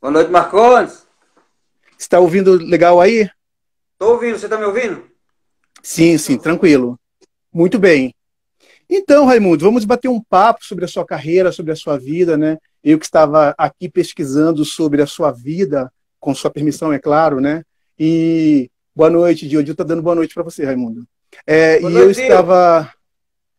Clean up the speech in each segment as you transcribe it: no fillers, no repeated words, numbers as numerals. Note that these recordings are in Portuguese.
Boa noite, Marcondes. Está ouvindo legal aí? Estou ouvindo, você está me ouvindo? Sim, sim, tranquilo. Muito bem. Então, Raimundo, vamos bater um papo sobre a sua carreira, sobre a sua vida, né? Eu que estava aqui pesquisando sobre a sua vida, com sua permissão, é claro, né? E boa noite, Diogo. Está dando boa noite para você, Raimundo. Boa E eu noite, Dio. estava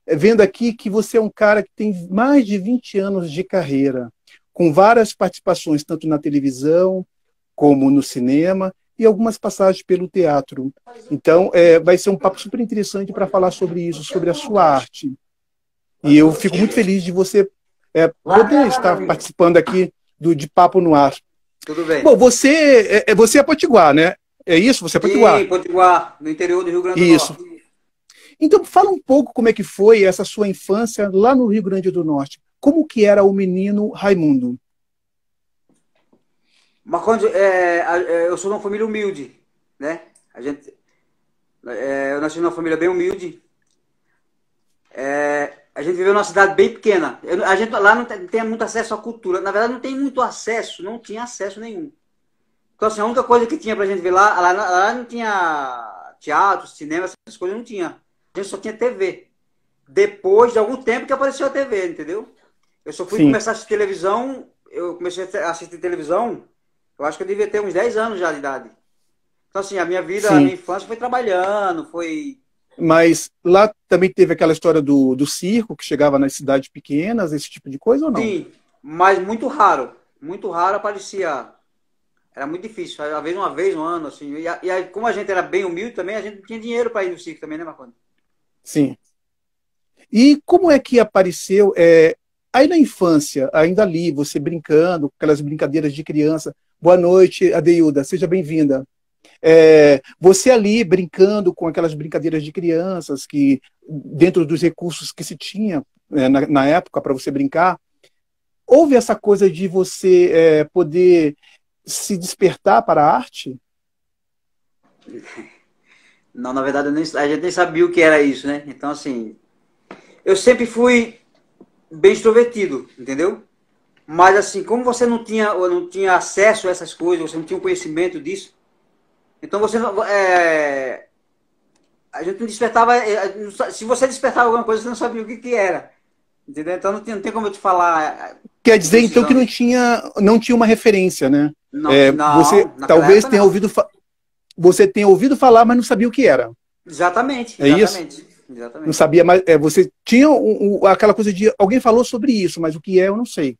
vendo aqui que você é um cara que tem mais de 20 anos de carreira, com várias participações, tanto na televisão como no cinema, e algumas passagens pelo teatro. Então, vai ser um papo super interessante para falar sobre isso, sobre a sua arte. E eu fico muito feliz de você poder estar participando aqui de Papo no Ar. Tudo bem. Bom, você é potiguar, né? É isso? Você é Sim, potiguar? Potiguar, no interior do Rio Grande do Isso. Norte. Então, fala um pouco como é que foi essa sua infância lá no Rio Grande do Norte. Como que era o menino Raimundo? Marcondes, eu sou de uma família humilde, né? Eu nasci numa família bem humilde. A gente viveu numa cidade bem pequena. A gente lá não tem muito acesso à cultura. Na verdade, não tem muito acesso, não tinha acesso nenhum. Então, assim, a única coisa que tinha pra gente ver lá não tinha teatro, cinema, essas coisas não tinha. A gente só tinha TV. Depois de algum tempo que apareceu a TV, entendeu? Eu só fui Sim, começar a assistir televisão, eu comecei a assistir televisão, eu acho que eu devia ter uns 10 anos já de idade. Então, assim, a minha vida, a minha sim. infância foi trabalhando, foi... Mas lá também teve aquela história do circo, que chegava nas cidades pequenas, esse tipo de coisa ou não? Sim, mas muito raro. Muito raro aparecia. Era muito difícil. Às vezes uma vez no ano, assim. E aí, como a gente era bem humilde também, a gente não tinha dinheiro para ir no circo também, né, Marconi? Sim. E como é que apareceu, aí na infância, ainda ali, você brincando, com aquelas brincadeiras de criança? Boa noite, Adeilda, seja bem-vinda. Você ali brincando com aquelas brincadeiras de crianças, que dentro dos recursos que se tinha na época para você brincar, houve essa coisa de você poder se despertar para a arte? Não, na verdade, a gente nem sabia o que era isso, né? Então, assim, eu sempre fui bem extrovertido, entendeu? Mas, assim, como você não tinha acesso a essas coisas, você não tinha o conhecimento disso, então você não, a gente não despertava. Se você despertava alguma coisa, você não sabia o que era. Entendeu? Então não tem como eu te falar Quer com dizer, então, que precisão não disso. tinha, não tinha uma referência, né? Não, Você não, naquela talvez época tenha não. você tenha ouvido falar, mas não sabia o que era. Exatamente, É isso? exatamente, Não exatamente. sabia, mas você tinha aquela coisa de alguém falou sobre isso, mas o que é, eu não sei.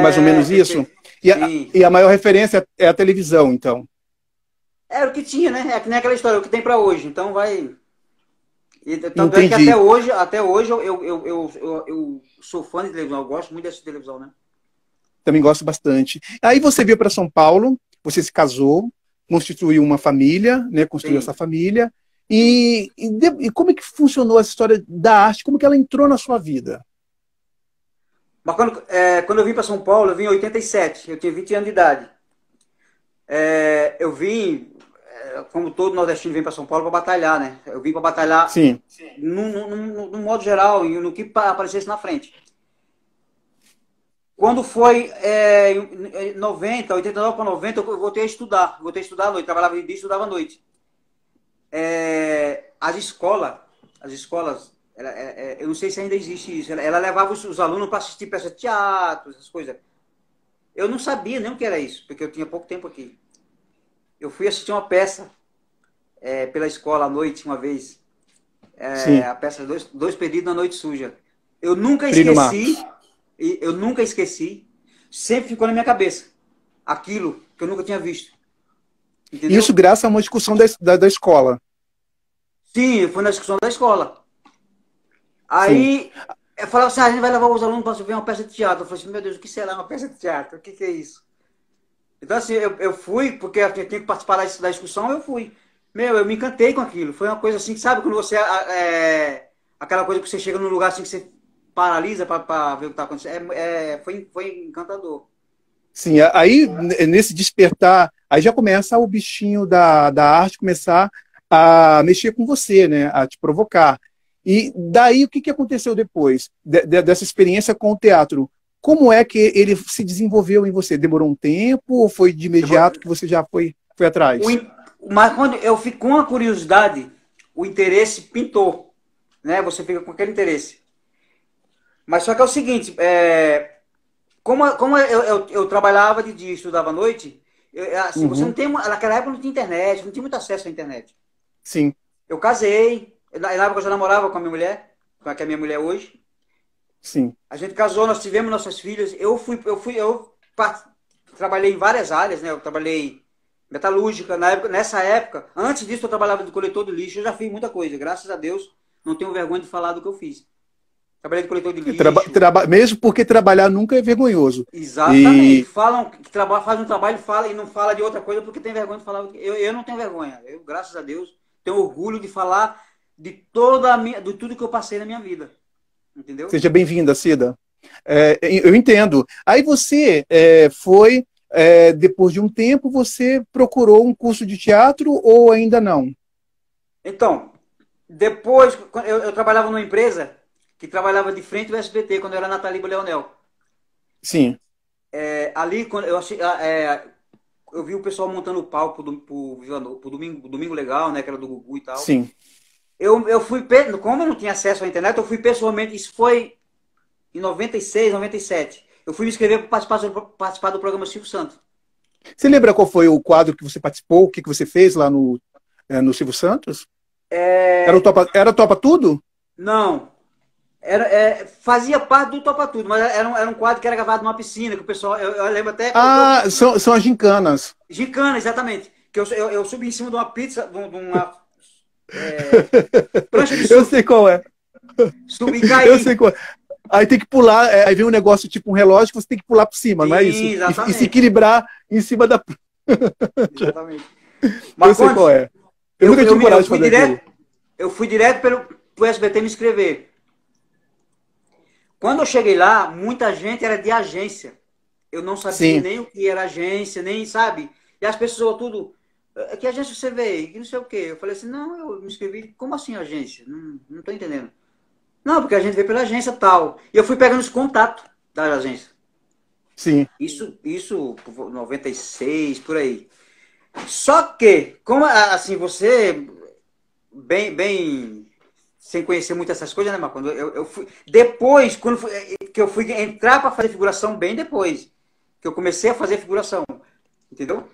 Mais ou É, menos isso. perfeito. E a, Sim. e a maior referência é a televisão, então. Era o que tinha, né? É que nem aquela história, o que tem pra hoje. Então vai. Tanto é que Entendi. até hoje eu sou fã de televisão, eu gosto muito dessa televisão, né? Também gosto bastante. Aí você veio para São Paulo, você se casou, constituiu uma família, né? Construiu essa Sim, família. sim. E como é que funcionou essa história da arte? Como que ela entrou na sua vida? Mas quando eu vim para São Paulo, eu vim em 87, eu tinha 20 anos de idade. Eu vim, como todo nordestino vem para São Paulo para batalhar, né? Eu vim para batalhar Sim, no modo geral, no que aparecesse na frente. Quando foi em 90, 89 para 90, eu voltei a estudar. Voltei a estudar à noite, trabalhava de dia e estudava à noite. As escolas, eu não sei se ainda existe isso, ela levava os alunos para assistir peças de teatro, essas coisas. Eu não sabia nem o que era isso, porque eu tinha pouco tempo aqui. Eu fui assistir uma peça pela escola à noite, uma vez. sim. A peça Dois Perdidos na Noite Suja. Eu nunca Plínio esqueci, Marcos. eu nunca esqueci, sempre ficou na minha cabeça. Aquilo que eu nunca tinha visto. Isso Entendeu? graças a uma discussão da escola. Sim, foi na discussão da escola. Sim. Aí eu falava assim, a gente vai levar os alunos para ver uma peça de teatro. Eu falei assim, meu Deus, o que será uma peça de teatro? O que é isso? Então, assim, eu fui, porque eu tinha que participar da discussão, eu fui. Meu, eu me encantei com aquilo. Foi uma coisa assim, sabe, quando você. Aquela coisa que você chega num lugar assim que você paralisa para ver o que está acontecendo. Foi encantador. Sim, aí nesse despertar, aí já começa o bichinho da arte começar a mexer com você, né? A te provocar. E daí o que aconteceu depois dessa experiência com o teatro? como é que ele se desenvolveu em você? Demorou um tempo ou foi de imediato que você já foi O atrás? in- Mas quando eu fico com a curiosidade, o interesse pintou, né? Você fica com aquele interesse. Mas só que é o seguinte, como eu trabalhava de dia e estudava à noite, assim, você não Uhum, tem, naquela época não tinha internet, não tinha muito acesso à internet. sim, Eu casei, na época eu já namorava com a minha mulher, com a que é a minha mulher hoje. sim. A gente casou, nós tivemos nossas filhas. Trabalhei em várias áreas, né? Eu trabalhei metalúrgica, nessa época. Antes disso, eu trabalhava de coletor de lixo. Eu já fiz muita coisa, graças a Deus. Não tenho vergonha de falar do que eu fiz. Trabalhei de coletor de lixo. Mesmo porque trabalhar nunca é vergonhoso. Exatamente. E Falam que faz um trabalho fala e não fala de outra coisa porque tem vergonha de falar. Eu não tenho vergonha. Eu, graças a Deus, tenho orgulho de falar de tudo que eu passei na minha vida. Entendeu? seja bem-vinda, Cida. Eu entendo. Aí você foi, depois de um tempo, você procurou um curso de teatro ou ainda não? Então, depois, eu trabalhava numa empresa que trabalhava de frente do SBT, quando eu era Nataliba Leonel. Sim, Ali, quando eu vi o pessoal montando o palco pro domingo Legal, né, que era do Gugu e tal. sim. Eu fui, como eu não tinha acesso à internet, eu fui pessoalmente, isso foi em 96, 97. Eu fui me inscrever para participar do programa Silvio Santos. Você lembra qual foi o quadro que você participou, o que você fez lá no Silvio Santos? É, Era o Topa Tudo? não, fazia parte do Topa Tudo, mas era um quadro que era gravado numa piscina, que o pessoal, eu lembro até que Ah, são as gincanas. gincana, exatamente. Que eu subi em cima de uma pizza, de uma prancha de Eu surf, sei qual é. subi e Eu sei caí. qual é. Aí tem que pular, aí vem um negócio tipo um relógio que você tem que pular por cima, não é Sim, isso? E se exatamente. equilibrar em cima da. Exatamente. Eu sei qual Marcondes, é. Eu nunca tive eu coragem de fui fazer aquilo. direto, pro SBT me inscrever. Quando eu cheguei lá, muita gente era de agência. Eu não sabia Sim. nem o que era agência, nem, sabe? E as pessoas tudo, que agência você veio? Que não sei o quê. Eu falei assim, não, eu me inscrevi. Como assim agência? Não tô entendendo. Não, porque a gente veio pela agência tal. E eu fui pegando os contatos da agência. Sim. Isso, por 96, por aí. Só que, como assim, você, bem, sem conhecer muito essas coisas, né, mas quando eu fui. Depois, que eu fui entrar para fazer figuração, bem depois, que eu comecei a fazer figuração, entendeu?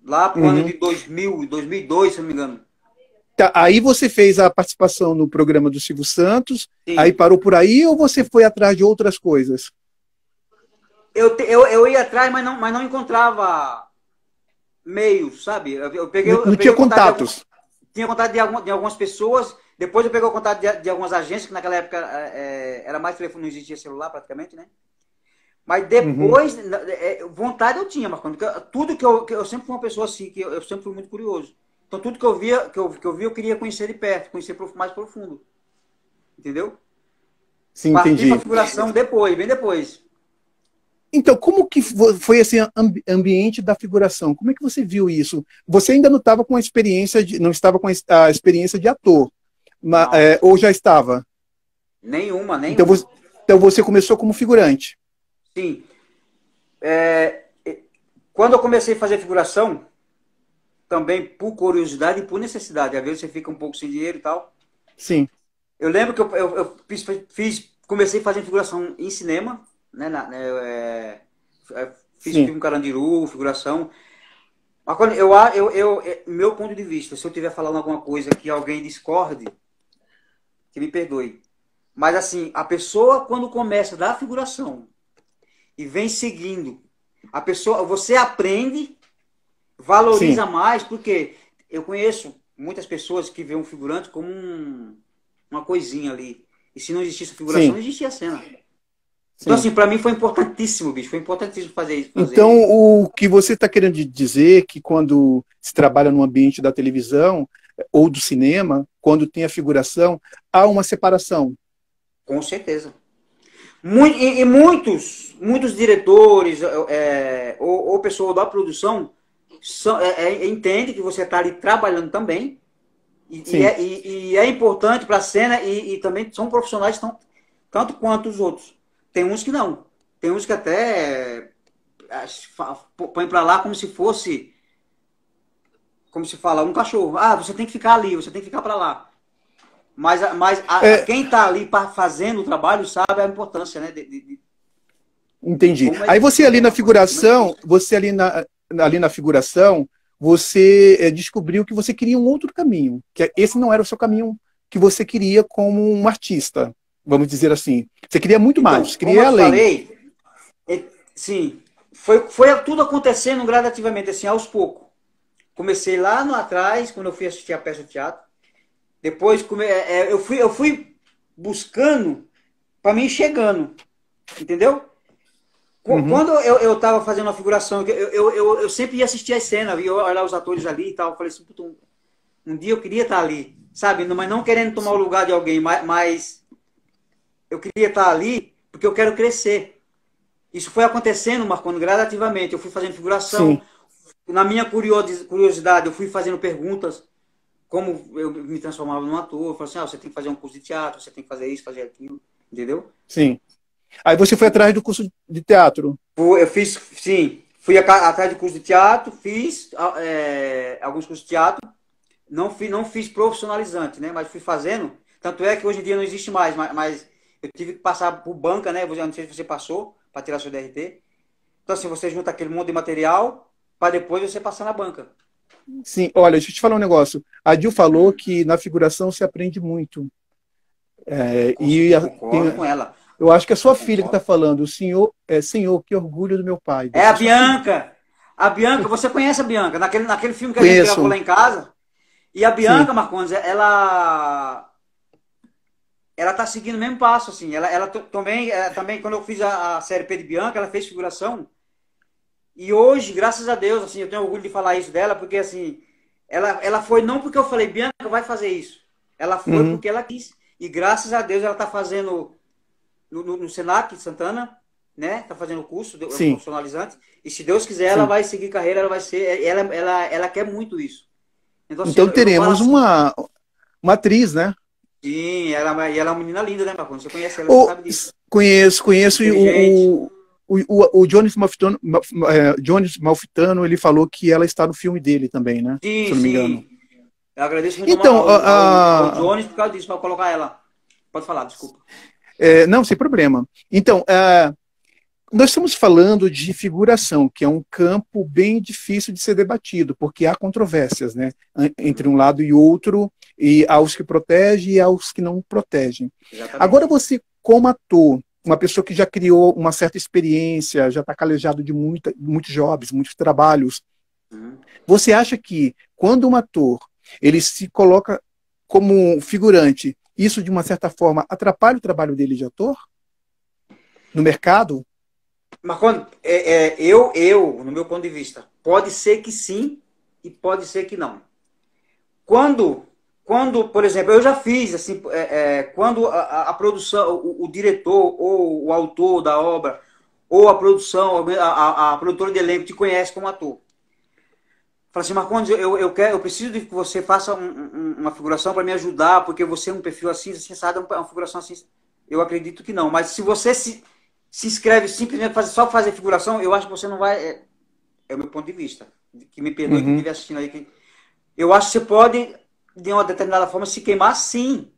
Lá pro ano de Uhum. 2000, 2002, se eu não me engano. Tá, aí você fez a participação no programa do Silvio Santos, aí Sim. parou por aí ou você foi atrás de outras coisas? Eu ia atrás, mas não encontrava meios, sabe? Eu Não tinha peguei o contato de algum, contatos. tinha contato de algumas pessoas, depois eu peguei o contato de algumas agências, que naquela época era mais telefone, não existia celular praticamente, né? Mas Uhum. depois, vontade eu tinha, mas tudo que eu sempre fui uma pessoa assim, que eu sempre fui muito curioso. Então tudo que eu via, eu queria conhecer de perto, conhecer mais profundo. Entendeu? Sim, Parti para entendi. figuração depois, bem depois. Então, como que foi esse ambiente da figuração? Como é que você viu isso? Você ainda não estava com a experiência não estava com a experiência de ator, Não, ou já estava? nenhuma, Então nenhuma. você começou como figurante. Sim. É, quando eu comecei a fazer figuração, também por curiosidade e por necessidade, às vezes você fica um pouco sem dinheiro e tal. Sim, Eu lembro que eu comecei a fazer figuração em cinema, né? Fiz sim. filme Carandiru, figuração. Mas quando meu ponto de vista, se eu estiver falando alguma coisa que alguém discorde, que me perdoe. Mas assim, a pessoa quando começa da figuração e vem seguindo, você aprende, Sim, valoriza mais, porque eu conheço muitas pessoas que veem um figurante como uma coisinha ali. E se não existisse a figuração, sim, não existia a cena. Então, sim. assim, para mim foi importantíssimo, bicho. Foi importantíssimo fazer isso. Então, Fazer. o que você está querendo dizer é que quando se trabalha no ambiente da televisão ou do cinema, quando tem a figuração, há uma separação. Com certeza. E muitos diretores ou pessoal da produção entende que você está ali trabalhando também. Sim, E é importante para a cena e também são profissionais tanto quanto os outros. Tem uns que não. Tem uns que até põe para lá como se fosse, como se fala, um cachorro. Ah, você tem que ficar ali, você tem que ficar para lá. Mas quem está ali fazendo o trabalho sabe a importância, né? Entendi. Como Aí você ali na figuração, ali na figuração, você descobriu que você queria um outro caminho, que esse não era o seu caminho que você queria como um artista, vamos dizer assim. Você queria muito então, mais, você como queria ir eu te além. falei, sim, foi tudo acontecendo gradativamente, assim, aos poucos. Comecei lá no atrás, quando eu fui assistir a peça de teatro. Depois eu fui buscando para mim chegando, entendeu? Uhum, Quando eu tava fazendo uma figuração, eu sempre ia assistir as cenas, ia olhar os atores ali e tal. Eu falei assim, puta, um dia eu queria estar ali, sabe? Mas não querendo tomar o lugar de alguém, mas eu queria estar ali porque eu quero crescer. Isso foi acontecendo, Marconi, gradativamente. Eu fui fazendo figuração. sim. Na minha curiosidade, eu fui fazendo perguntas, como eu me transformava num ator. Eu falei assim, você tem que fazer um curso de teatro, você tem que fazer isso, fazer aquilo, entendeu? Sim. Aí você foi atrás do curso de teatro. Eu fiz, sim, fui atrás de curso de teatro, fiz alguns cursos de teatro, não fiz profissionalizante, né? Mas fui fazendo. Tanto é que hoje em dia não existe mais, mas eu tive que passar por banca, né? Eu não sei se você passou para tirar seu DRT. Então, assim, você junta aquele monte de material para depois você passar na banca. Sim, olha, deixa eu te falar um negócio. A Dil falou que na figuração se aprende muito. Concordo com ela. Eu acho que é a Eu sua filha que está concordo. falando. O senhor, Senhor, que orgulho do meu pai. É Deve a ser sua filha. Bianca. A Bianca, você conhece a Bianca? Naquele filme que a gente gravou Conheço. lá em casa. E a Sim, Bianca, Marcondes, ela tá seguindo o mesmo passo, assim. Ela também, quando eu fiz a série P de Bianca, ela fez figuração. E hoje, graças a Deus, assim, eu tenho orgulho de falar isso dela, porque, assim, ela foi não porque eu falei, Bianca, vai fazer isso. Ela foi uhum, porque ela quis. E graças a Deus ela tá fazendo no Senac Santana, né? Tá fazendo o curso de sim, profissionalizante. E se Deus quiser, ela sim. vai seguir carreira, ela vai ser. Ela quer muito isso. Então, assim, Então eu não falo teremos assim. uma atriz, né? Sim, e ela é uma menina linda, né, Marcos? Você conhece ela, você O, sabe disso. conheço Inteligente. o Jones Malfitano, Jones Malfitano, ele falou que ela está no filme dele também, né? Se Sim, eu não me engano. sim. Eu agradeço muito Então, ao Jones por causa disso, para colocar ela. Pode falar, desculpa. não, sem problema. Então, nós estamos falando de figuração, que é um campo bem difícil de ser debatido, porque há controvérsias, né, entre um lado e outro, e há os que protegem e há os que não protegem. Agora, Exatamente. você, como ator, uma pessoa que já criou uma certa experiência, já está calejado de muitos jobs, muitos trabalhos, Uhum. você acha que quando um ator ele se coloca como um figurante, isso de uma certa forma atrapalha o trabalho dele de ator no mercado? Marconi, no meu ponto de vista, pode ser que sim e pode ser que não. Quando, por exemplo, eu já fiz, assim, quando a produção, o diretor ou o autor da obra, ou a produção, a produtora de elenco te conhece como ator. Fala assim, Marcondes, eu preciso de que você faça uma figuração para me ajudar, porque você é um perfil assim, assim, sabe, uma figuração assim. Eu acredito que não. Mas se você se inscreve simplesmente só para fazer figuração, eu acho que você não vai. É o meu ponto de vista. Que me perdoe quem Uhum. estiver assistindo aí. Eu acho que você pode, de uma determinada forma, se queimar sim.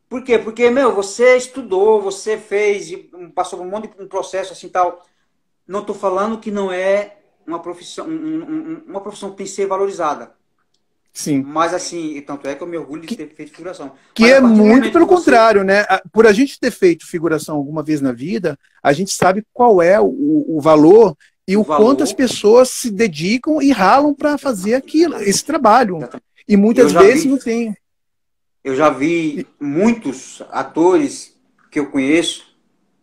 Por quê? Porque, meu, você estudou, você fez, passou por um monte de processo assim tal. Não estou falando que não é uma profissão, uma profissão que tem que ser valorizada. Sim. Mas assim, tanto é que eu me orgulho de Que, ter feito figuração. que Mas a é partir do muito momento que pelo você. contrário, né? Por a gente ter feito figuração alguma vez na vida, a gente sabe qual é o valor e O o quanto as valor. pessoas se dedicam e ralam para fazer aquilo, esse trabalho. Exatamente. E Eu muitas já vezes vi, não tem. eu já vi E- muitos atores que eu conheço,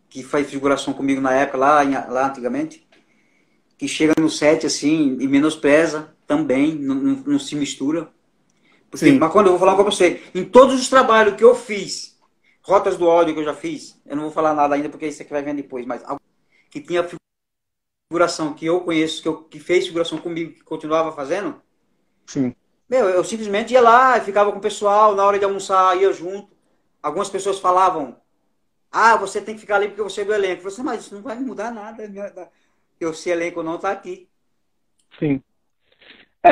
que faz figuração comigo na época, lá antigamente, que chega no set assim e menospreza também, não se mistura. Porque, Sim. mas quando eu vou falar com você, em todos os trabalhos que eu fiz, rotas do áudio que eu já fiz, eu não vou falar nada ainda porque isso aqui vai vir depois, mas que tinha figuração que eu conheço, que fez figuração comigo, que continuava fazendo, Sim. meu, eu simplesmente ia lá e ficava com o pessoal, na hora de almoçar ia junto. Algumas pessoas falavam, Ah, você tem que ficar ali porque você é do elenco. Você, mas isso não vai mudar nada. Eu ser elenco ou não tá aqui. Sim.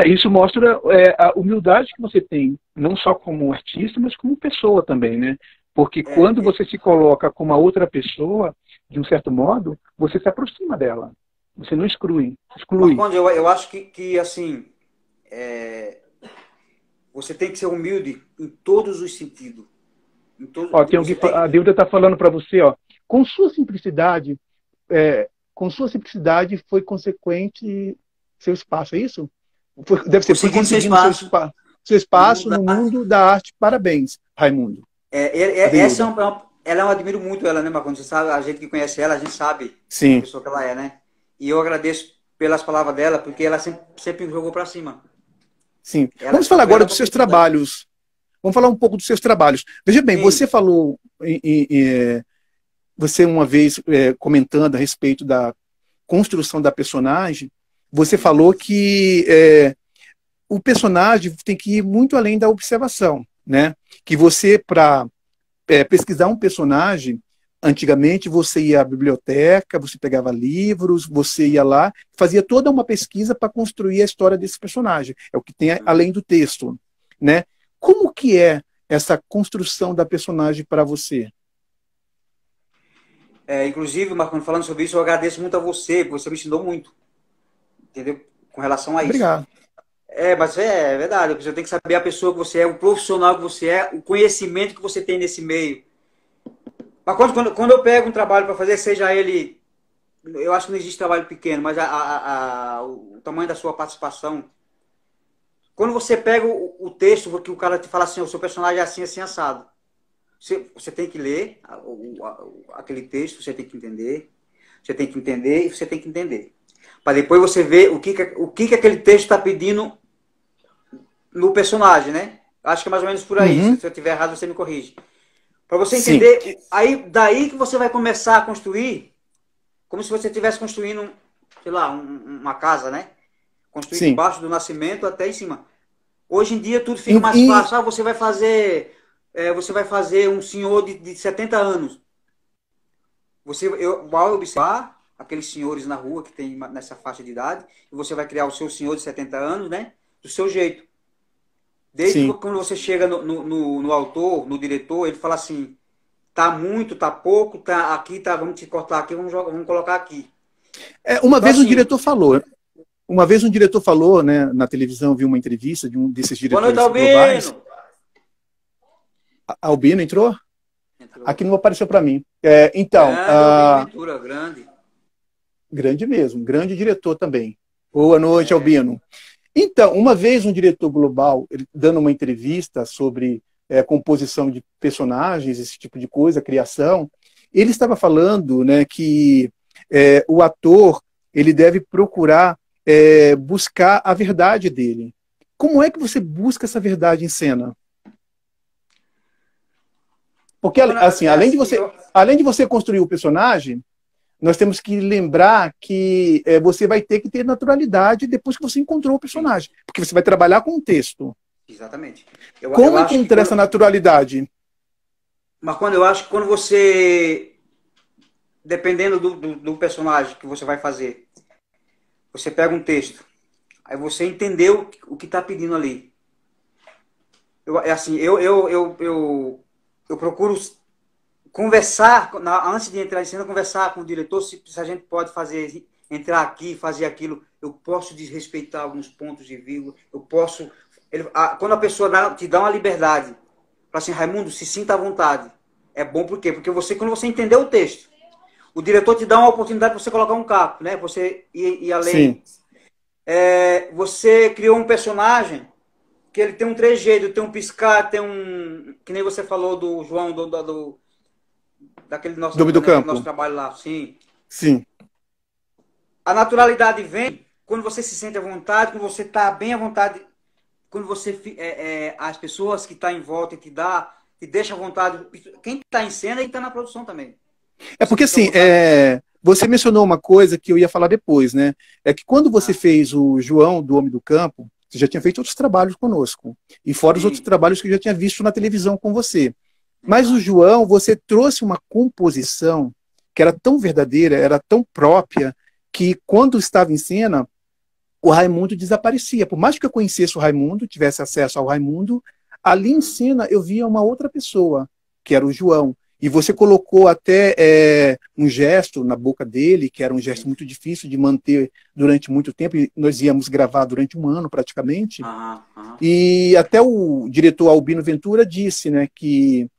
Isso mostra a humildade que você tem, não só como artista, mas como pessoa também, né? Porque quando É, você se coloca como a outra pessoa, de um certo modo, você se aproxima dela. Você não exclui. Exclui. Marcondes, eu acho que assim, você tem que ser humilde em todos os sentidos. Em todo, Ó, tem você alguém, tem a que. Dilda está falando para você, ó, com sua simplicidade, com sua simplicidade foi consequente seu espaço, é isso? Deve ser, foi Conseguindo seu conseguindo espaço seu no mundo espaço da no arte. mundo da arte. Parabéns, Raimundo. Essa Adeilda. ela eu admiro muito ela, né, Marcondes? Você sabe, a gente que conhece ela, a gente sabe a Sim, pessoa que ela é, né? E eu agradeço pelas palavras dela, porque ela sempre me jogou para cima. sim. Ela Vamos falar foi agora ela dos que seus fez tudo. trabalhos. Vamos falar um pouco dos seus trabalhos. Veja bem, você Sim, falou, você uma vez comentando a respeito da construção da personagem, você falou que o personagem tem que ir muito além da observação, né? Que você, para pesquisar um personagem, antigamente você ia à biblioteca, você pegava livros, você ia lá, fazia toda uma pesquisa para construir a história desse personagem. É o que tem além do texto, né? Como que é essa construção da personagem para você? inclusive, Marconi, falando sobre isso, eu agradeço muito a você, porque você me ensinou muito, entendeu? Com relação a isso. Obrigado. Mas é verdade, você tem que saber a pessoa que você é, o profissional que você é, o conhecimento que você tem nesse meio. Mas quando eu pego um trabalho para fazer, seja ele. Eu acho que não existe trabalho pequeno, mas o tamanho da sua participação. Quando você pega o texto, que o cara te fala assim, o seu personagem é assim, assim, assado. Você tem que ler aquele texto, você tem que entender. Você tem que entender e você tem que entender. Para depois você ver o que aquele texto está pedindo no personagem, né? Acho que é mais ou menos por aí. Se Uhum, eu estiver errado, você me corrige. Para você sim, entender, aí daí que você vai começar a construir, como se você estivesse construindo, sei lá, uma casa, né? Construir de sim. baixo do nascimento até em cima. Hoje em dia tudo E, fica mais e- fácil. Ah, você vai fazer um senhor de 70 anos. Vai observar aqueles senhores na rua que tem nessa faixa de idade e você vai criar o seu senhor de 70 anos, né? Do seu jeito. Desde sim. quando você chega no autor, no diretor, ele fala assim, tá muito, tá pouco, tá aqui, tá, vamos te cortar aqui, vamos colocar aqui. Uma Então, vez um assim, diretor falou, uma vez um diretor falou, né, na televisão, vi uma entrevista de um desses boa noite, diretores globais. Albino! Albino entrou? Entrou. Aqui não apareceu para mim. Então, Grande Albino Ventura, grande. grande mesmo, grande diretor também. Boa noite, É, Albino. Então, uma vez um diretor global, ele, dando uma entrevista sobre composição de personagens, esse tipo de coisa, criação, ele estava falando, né, que o ator ele deve procurar buscar a verdade dele. Como é que você busca essa verdade em cena? Porque Marcona, assim, assim, além de você construir o personagem, nós temos que lembrar que você vai ter que ter naturalidade depois que você encontrou o sim, personagem, porque você vai trabalhar com o texto. exatamente. Eu Como acho que encontrar essa naturalidade? Eu acho que quando você, dependendo do personagem que você vai fazer, você pega um texto, aí você entendeu o que está pedindo ali. É assim, eu procuro conversar, antes de entrar em cena, conversar com o diretor se a gente pode entrar aqui, fazer aquilo. Eu posso desrespeitar alguns pontos de vírgula, eu posso. Quando a pessoa te dá uma liberdade, fala assim, Raimundo, se sinta à vontade. É bom por quê? Porque quando você entendeu o texto, o diretor te dá uma oportunidade para você colocar um capo, né? Você ir Sim. além. Você criou um personagem que ele tem um trejeito, tem um piscar, tem um. Que nem você falou do João, Dome do daquele nosso campo. trabalho lá. Sim. Sim. A naturalidade vem quando você se sente à vontade, quando você está bem à vontade, quando as pessoas que estão em volta te deixa à vontade. Quem está em cena e está na produção também. É Você porque fica à assim, vontade. você mencionou uma coisa que eu ia falar depois, né? É que quando você Ah, fez o João do Homem do Campo, você já tinha feito outros trabalhos conosco. E fora os outros sim. trabalhos que eu já tinha visto na televisão com você. Mas o João, você trouxe uma composição que era tão verdadeira, era tão própria, que quando estava em cena, o Raimundo desaparecia. Por mais que eu conhecesse o Raimundo, tivesse acesso ao Raimundo, ali em cena eu via uma outra pessoa, que era o João. E você colocou até um gesto na boca dele, que era um gesto muito difícil de manter durante muito tempo, e nós íamos gravar durante um ano praticamente. Aham, aham. E até o diretor Albino Ventura disse, né, que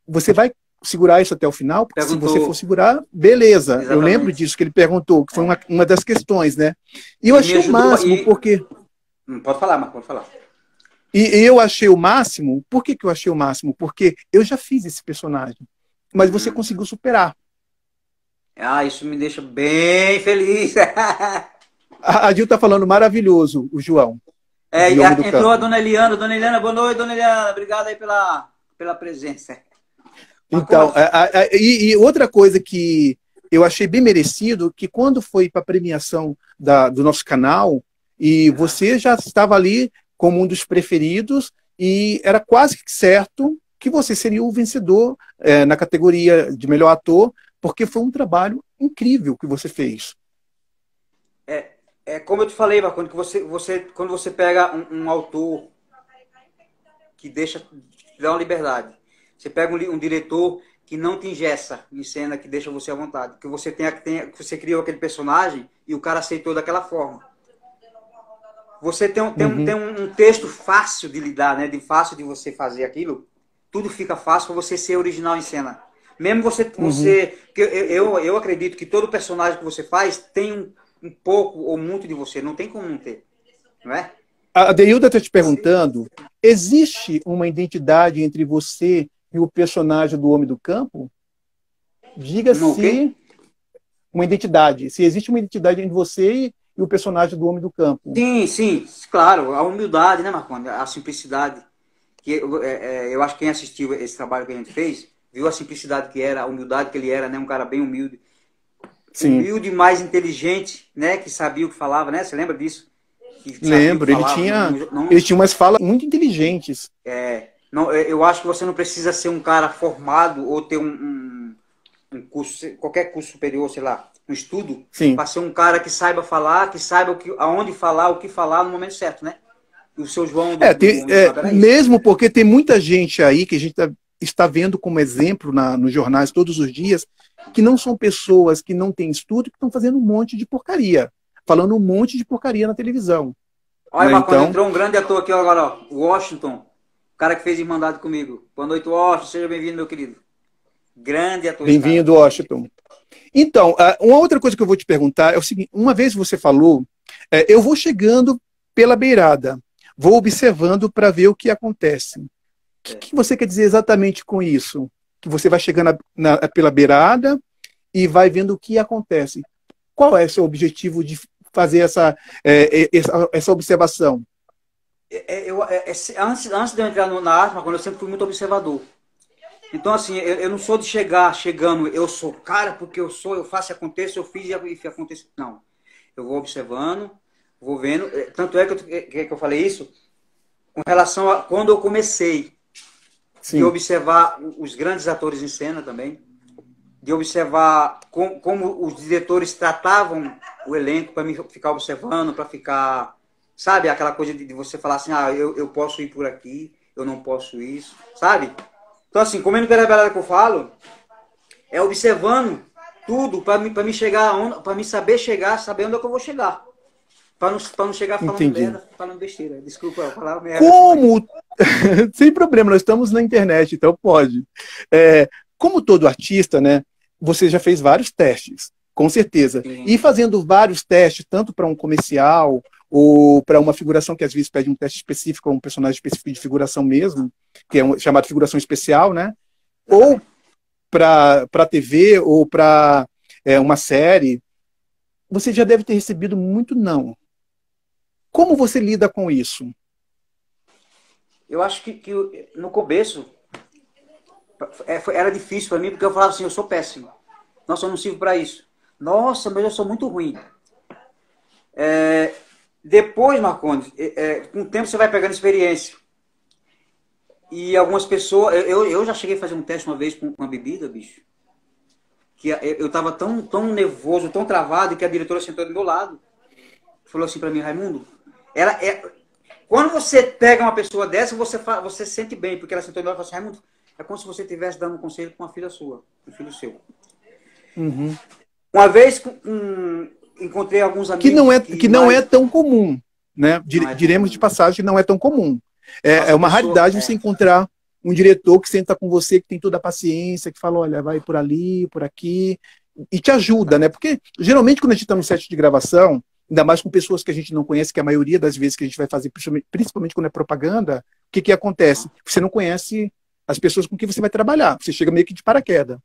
você vai segurar isso até o final, porque se você for Perguntou, segurar, beleza. Eu lembro exatamente. disso que ele perguntou, que foi É. uma das questões, né? E eu E me achei o ajudou, máximo, porque. pode falar, Marco, pode falar. E eu achei o máximo, por que, que eu achei o máximo? Porque eu já fiz esse personagem, mas você Uhum. conseguiu superar. Ah, isso me deixa bem feliz. A Dil está falando maravilhoso, o João, É, de Homem do entrou a Campo. dona Eliana. Dona Eliana, boa noite, dona Eliana. Obrigado aí pela presença. Então, Marcondes. e outra coisa que eu achei bem merecido, que quando foi para a premiação do nosso canal, e Aham. você já estava ali como um dos preferidos, e era quase que certo que você seria o vencedor na categoria de melhor ator, porque foi um trabalho incrível que você fez. É como eu te falei, Marcondes, que quando você pega um autor que deixa, que dá uma liberdade, você pega um diretor que não te engessa em cena, que deixa você à vontade, que você que você criou aquele personagem e o cara aceitou daquela forma. Você tem Uhum, um texto fácil de lidar, né? De fácil de você fazer aquilo. Tudo fica fácil para você ser original em cena. Mesmo uhum. que eu acredito que todo personagem que você faz tem um pouco ou muito de você. Não tem como não ter, não é? A Deilda está te perguntando, existe uma identidade entre você e o personagem do Homem do Campo? Diga No quê? se uma identidade, se existe uma identidade entre você e o personagem do Homem do Campo. Sim, sim, claro. A humildade, né, Marconi? A simplicidade. Eu acho que quem assistiu esse trabalho que a gente fez viu a simplicidade que era, a humildade que ele era, né? Um cara bem humilde. Sim, Humilde, mais inteligente, né? Que sabia o que falava, né? Você lembra disso? Que sabia o que lembro. falava. Ele tinha umas falas muito inteligentes. Não, eu acho que você não precisa ser um cara formado ou ter um curso, qualquer curso superior, sei lá, um estudo, Sim. para ser um cara que saiba falar, que saiba aonde falar, o que falar no momento certo, né? E o seu João do Homem do Campo era isso. Mesmo porque tem muita gente aí que a gente está vendo como exemplo nos jornais todos os dias, que não são pessoas que não têm estudo, que estão fazendo um monte de porcaria, falando um monte de porcaria na televisão. Olha, Né? Marconi, Então, entrou um grande ator aqui agora, ó, Washington, o cara que fez Irmandade comigo. Boa noite, Washington, seja bem-vindo, meu querido. Grande ator esse cara. bem-vindo, Washington. Então, uma outra coisa que eu vou te perguntar é o seguinte: uma vez você falou, eu vou chegando pela beirada, vou observando para ver o que acontece. O É. que você quer dizer exatamente com isso? Que você vai chegando pela beirada e vai vendo o que acontece. Qual é o seu objetivo de fazer essa observação? Antes de eu entrar na arte, Marconi, eu sempre fui muito observador. Então, assim, eu não sou de chegando, eu sou cara porque eu faço e aconteça, eu fiz e aconteça. Não. Eu vou observando, vou vendo. Tanto é que eu falei isso com relação a quando eu comecei de Sim, observar os grandes atores em cena também, de observar como os diretores tratavam o elenco para mim ficar observando, para ficar, sabe, aquela coisa de você falar assim, eu posso ir por aqui, eu não posso isso, sabe? Então, assim, comendo pela beirada que eu falo, é observando tudo para me chegar, para me saber chegar, saber onde é que eu vou chegar. Para não chegar falando entendi. merda, falando besteira. Desculpa eu falar merda assim, mas. Como? Sem problema, nós estamos na internet, então pode. Como todo artista, né? Você já fez vários testes, com certeza. Sim. E fazendo vários testes, tanto para um comercial ou para uma figuração que às vezes pede um teste específico, um personagem específico de figuração mesmo, que é chamado figuração especial, né? Ou Exatamente. para TV ou para uma série, você já deve ter recebido muito não. Como você lida com isso? Eu acho que no começo era difícil para mim, porque eu falava assim, eu sou péssimo. Nossa, eu não sirvo para isso. Nossa, mas eu sou muito ruim. Depois, Marcondes, com o tempo você vai pegando experiência. E algumas pessoas... Eu já cheguei a fazer um teste uma vez com uma bebida, bicho, que eu tava tão nervoso, tão travado, que a diretora sentou do meu lado. Falou assim pra mim, Raimundo, ela é... Quando você pega uma pessoa dessa, você se sente bem, porque ela sentou do meu lado e falou assim, Raimundo, é como se você estivesse dando um conselho para uma filha sua, um filho seu. Uhum. Uma vez encontrei alguns amigos que Que não é mais... tão comum, né? Não é tão Diremos de comum. passagem que não é tão comum. É Nossa, uma pessoa... raridade você encontrar um diretor que senta com você, que tem toda a paciência, que fala, olha, vai por ali, por aqui, e te ajuda, né? Porque geralmente quando a gente está no set de gravação, ainda mais com pessoas que a gente não conhece, que a maioria das vezes que a gente vai fazer, principalmente quando é propaganda, o que acontece? Você não conhece as pessoas com quem você vai trabalhar. Você chega meio que de paraquedas.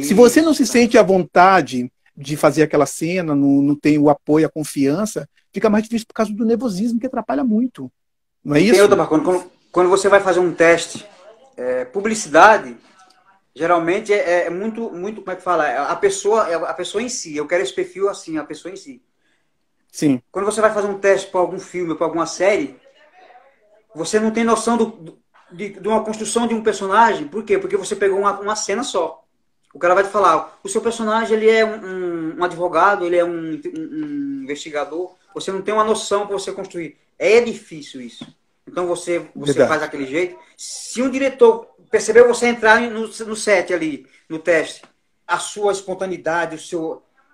Se você não Isso, se sente à vontade de fazer aquela cena, não tem o apoio, a confiança, fica mais difícil por causa do nervosismo, que atrapalha muito. Não é e tem outra, isso? Marconi, quando você vai fazer um teste, publicidade, geralmente é muito, como é que fala? A pessoa em si. Eu quero esse perfil assim, a pessoa em si. Sim, Quando você vai fazer um teste para algum filme, para alguma série, você não tem noção de uma construção de um personagem. Por quê? Porque você pegou uma cena só. O cara vai te falar, o seu personagem ele é um advogado, ele é um investigador. Você não tem uma noção para você construir. É difícil isso. Então você faz verdade. daquele jeito. Se um diretor percebeu você entrar no set ali, no teste, a sua espontaneidade,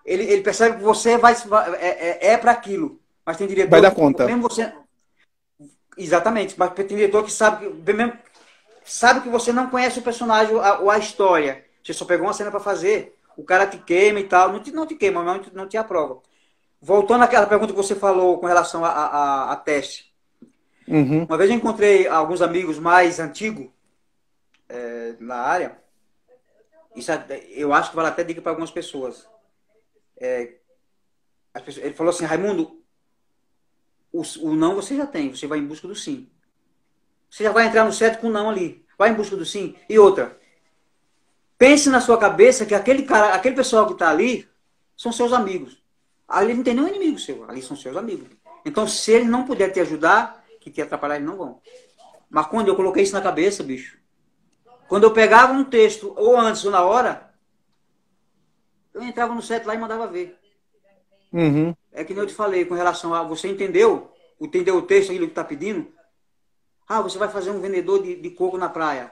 ele percebe que você para aquilo. Mas tem Vai diretor dar que, conta. mesmo você... Exatamente, mas tem diretor que sabe que você não conhece o personagem ou a história. Você só pegou uma cena para fazer, o cara te queima e tal. Não te queima, mas não te aprova. Voltando àquela pergunta que você falou com relação a teste. Uhum. Uma vez eu encontrei alguns amigos mais antigos na área. Isso, eu acho que vale até dica para algumas pessoas. Ele falou assim, Raimundo, o não você já tem, você vai em busca do sim. Você já vai entrar no set com o não ali. Vai em busca do sim. E outra, pense na sua cabeça que aquele cara, aquele pessoal que está ali são seus amigos. Ali não tem nenhum inimigo seu, ali são seus amigos. Então, se ele não puder te ajudar, que te atrapalhar, eles não vão. Mas quando eu coloquei isso na cabeça, bicho, quando eu pegava um texto, ou antes ou na hora, eu entrava no set lá e mandava ver. Uhum. É que nem eu te falei, com relação a você entendeu o texto, aquilo que está pedindo. Ah, você vai fazer um vendedor de coco na praia.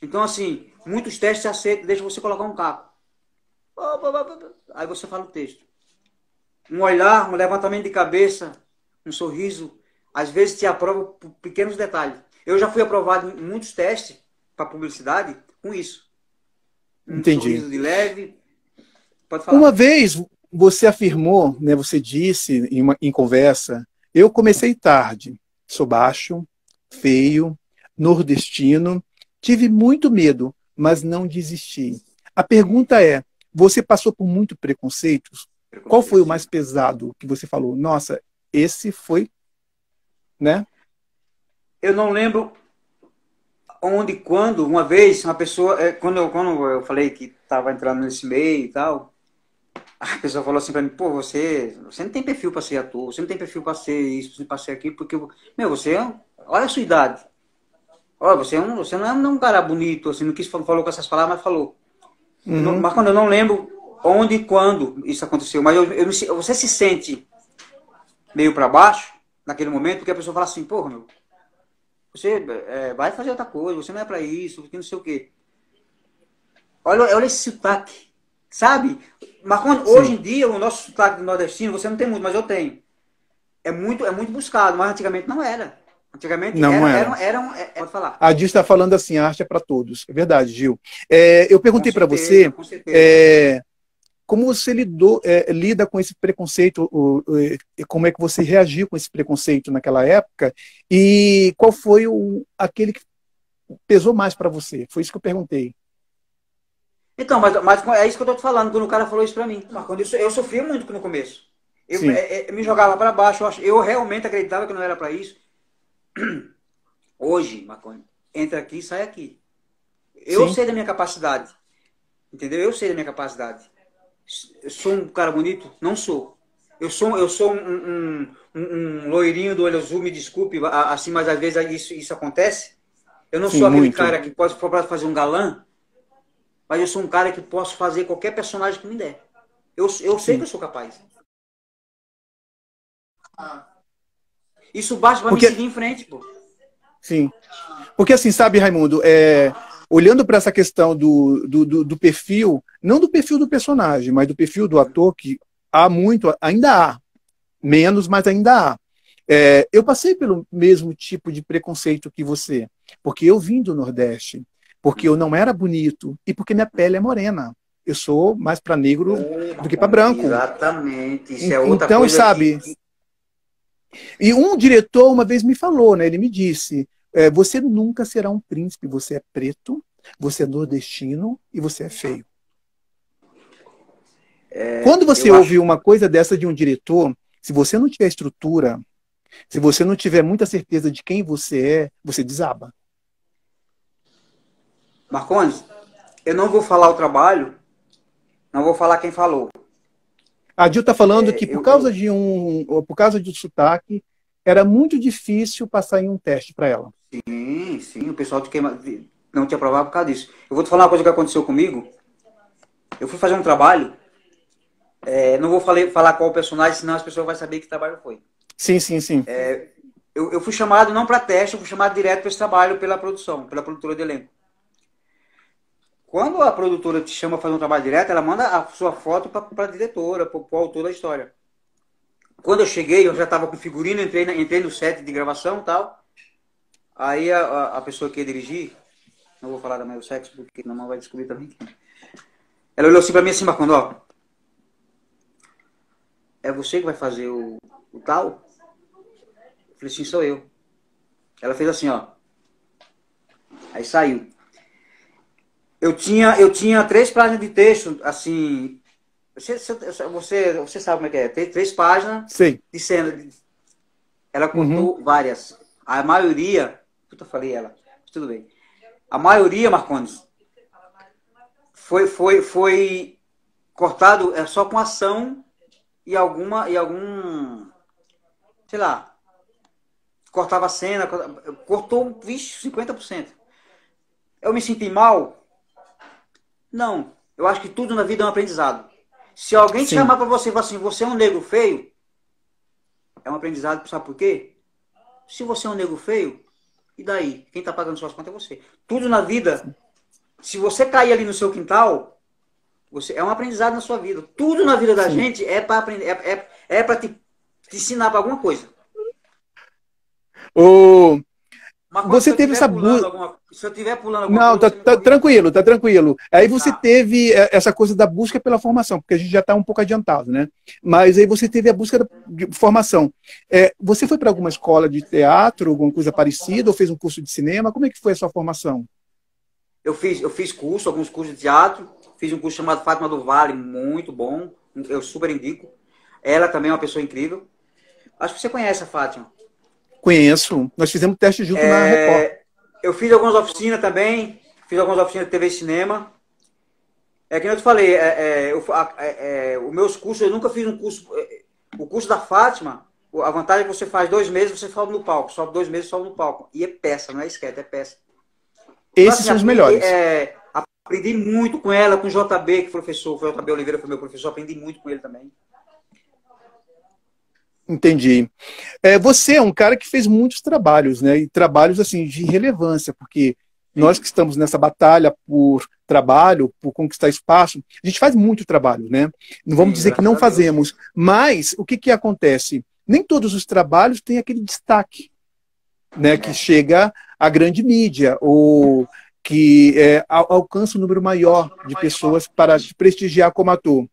Então, assim, muitos testes aceitam, deixa você colocar um caco. Aí você fala o texto. Um olhar, um levantamento de cabeça, um sorriso, às vezes te aprova por pequenos detalhes. Eu já fui aprovado em muitos testes para publicidade com isso. Um Entendi. sorriso de leve. Pode Uma falar. vez você afirmou, né, você disse em conversa, eu comecei tarde, sou baixo, feio, nordestino, tive muito medo, mas não desisti. A pergunta é, você passou por muito preconceitos? Qual foi Preconceito, o mais sim. pesado que você falou? Nossa, esse foi, né? Eu não lembro onde, quando, uma vez, uma pessoa, quando eu falei que estava entrando nesse meio e tal, a pessoa falou assim para mim, pô, você não tem perfil para ser ator, você não tem perfil para ser isso, para ser aquilo, porque, meu, olha a sua idade. Olha, você não é um cara bonito, assim, não quis falou com essas palavras, mas falou. Uhum, Mas quando eu não lembro onde e quando isso aconteceu, mas você se sente meio para baixo naquele momento, porque a pessoa fala assim, porra, meu, você vai fazer outra coisa, você não é para isso, que não sei o quê. Olha esse sotaque, sabe? Mas hoje sim. em dia, o nosso sotaque nordestino, você não tem muito, mas eu tenho. É muito buscado, mas antigamente não era. Antigamente Não, não era. pode falar. A Gil está falando assim, a arte é para todos. É verdade, Gil. Eu Com perguntei para certeza, você com certeza. é, como você lida com esse preconceito, como é que você reagiu com esse preconceito naquela época e qual foi aquele que pesou mais para você? Foi isso que eu perguntei. Então, mas é isso que eu tô te falando, quando o cara falou isso pra mim. Mas quando eu sofria muito no começo. Sim, Me jogava para baixo, eu realmente acreditava que não era para isso. Hoje, Marconi, entra aqui e sai aqui. Eu sim. sei da minha capacidade. Entendeu? Eu sei da minha capacidade. Eu sou um cara bonito? Não sou. Eu sou um loirinho do olho azul, me desculpe, assim, mas às vezes isso acontece. Eu não Sim, sou aquele muito. cara que pode fazer um galã, mas eu sou um cara que posso fazer qualquer personagem que me der. Eu sei que Sim. eu sou capaz. Isso basta para me Porque, seguir em frente, pô. sim. Porque assim, sabe, Raimundo, olhando para essa questão do perfil, não do perfil do personagem, mas do perfil do ator, que há muito, ainda há, menos, mas ainda há. Eu passei pelo mesmo tipo de preconceito que você, porque eu vim do Nordeste, porque eu não era bonito e porque minha pele é morena. Eu sou mais para negro do que para branco. Exatamente. Isso é outra Então, coisa sabe, e um diretor uma vez me falou, né? Ele me disse: você nunca será um príncipe, você é preto, você é nordestino e você é feio. Quando você eu ouve acho. uma coisa dessa de um diretor, se você não tiver estrutura, se você não tiver muita certeza de quem você é, você desaba. Marcones, eu não vou falar o trabalho, não vou falar quem falou. A Dil está falando É, que por causa de um sotaque, era muito difícil passar em um teste para ela. sim, sim, o pessoal não te aprovava por causa disso. Eu vou te falar uma coisa que aconteceu comigo. Eu fui fazer um trabalho, não vou falar qual personagem, senão as pessoas vão saber que trabalho foi. Sim, sim, sim. Eu fui chamado não para teste, eu fui chamado direto para esse trabalho pela produção, pela produtora de elenco. Quando a produtora te chama para fazer um trabalho direto, ela manda a sua foto para a diretora, para o autor da história. Quando eu cheguei, eu já estava com figurino, entrei no set de gravação e tal. Aí a pessoa que ia dirigir, não vou falar da meu sexo, porque não vai descobrir também. Ela olhou assim para mim assim, Marcondo, ó, é você que vai fazer o tal? Eu falei, sim, sou eu. Ela fez assim, ó. Aí saiu. Eu tinha 3 páginas de texto, assim. Você sabe como é que é? Tem 3 páginas Sei. de cena. Ela Uhum. cortou várias. A maioria. Puta, eu falei ela. Tudo bem. A maioria, Marcondes, foi cortado só com ação e algum. Sei lá. Cortava a cena. Cortou, vixe, 50%. Eu me senti mal? Não. Eu acho que tudo na vida é um aprendizado. Se alguém te Sim, chamar pra você e falar assim, você é um negro feio, é um aprendizado, sabe por quê? Se você é um negro feio, e daí? Quem tá pagando suas contas é você. Tudo na vida, se você cair ali no seu quintal, é um aprendizado na sua vida. Tudo na vida da sim. gente é para aprender, é para te ensinar para alguma coisa. O, Mas quando se você eu teve estiver essa pulando busca. alguma, se eu estiver pulando alguma Não, coisa, tá, você me tá corrige. tranquilo, tá tranquilo. Aí você Tá. teve essa coisa da busca pela formação, porque a gente já está um pouco adiantado, né? Mas aí você teve a busca de formação. Você foi para alguma escola de teatro, alguma coisa parecida, ou fez um curso de cinema? Como é que foi a sua formação? Eu fiz curso, alguns cursos de teatro, fiz um curso chamado Fátima do Vale, muito bom, eu super indico. Ela também é uma pessoa incrível. Acho que você conhece a Fátima. Conheço. Nós fizemos teste junto na Record. Eu fiz algumas oficinas também, fiz algumas oficinas de TV e cinema. É que eu te falei, os meus cursos, eu nunca fiz um curso. O curso da Fátima, a vantagem é que você faz 2 meses, você sobe no palco. Sobe 2 meses, sobe no palco. E é peça, não é esquete, é peça. Então, Esses assim, são os melhores. aprendi muito com ela, com o JB, que professor, foi o JB Oliveira, foi meu professor, aprendi muito com ele também. Entendi. Você é um cara que fez muitos trabalhos, né? E trabalhos assim de relevância, porque nós que Sim, estamos nessa batalha por trabalho, por conquistar espaço, a gente faz muito trabalho, né? Não vamos sim, dizer que graças não a Deus. fazemos, mas o que que acontece? Nem todos os trabalhos têm aquele destaque, né? Que É. chega à grande mídia ou que alcança um número maior de pessoas para te prestigiar como ator.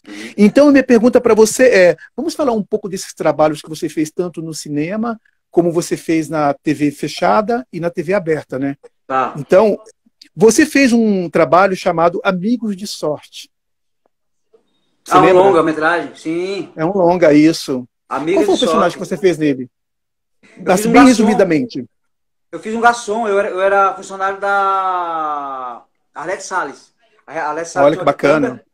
Uhum. Então, a minha pergunta para você vamos falar um pouco desses trabalhos que você fez tanto no cinema, como você fez na TV fechada e na TV aberta, né? Tá. Então, você fez um trabalho chamado Amigos de Sorte. Você Ah, um lembra? longa-metragem? Sim. É um longa isso. Qual Amiga de foi o personagem que sorte. você fez nele? Eu fiz Assim, um bem garçom. resumidamente. Eu fiz um garçom. Eu era funcionário da Arlete Salles. A Arlete Salles Olha tinha que uma bacana. quitanda.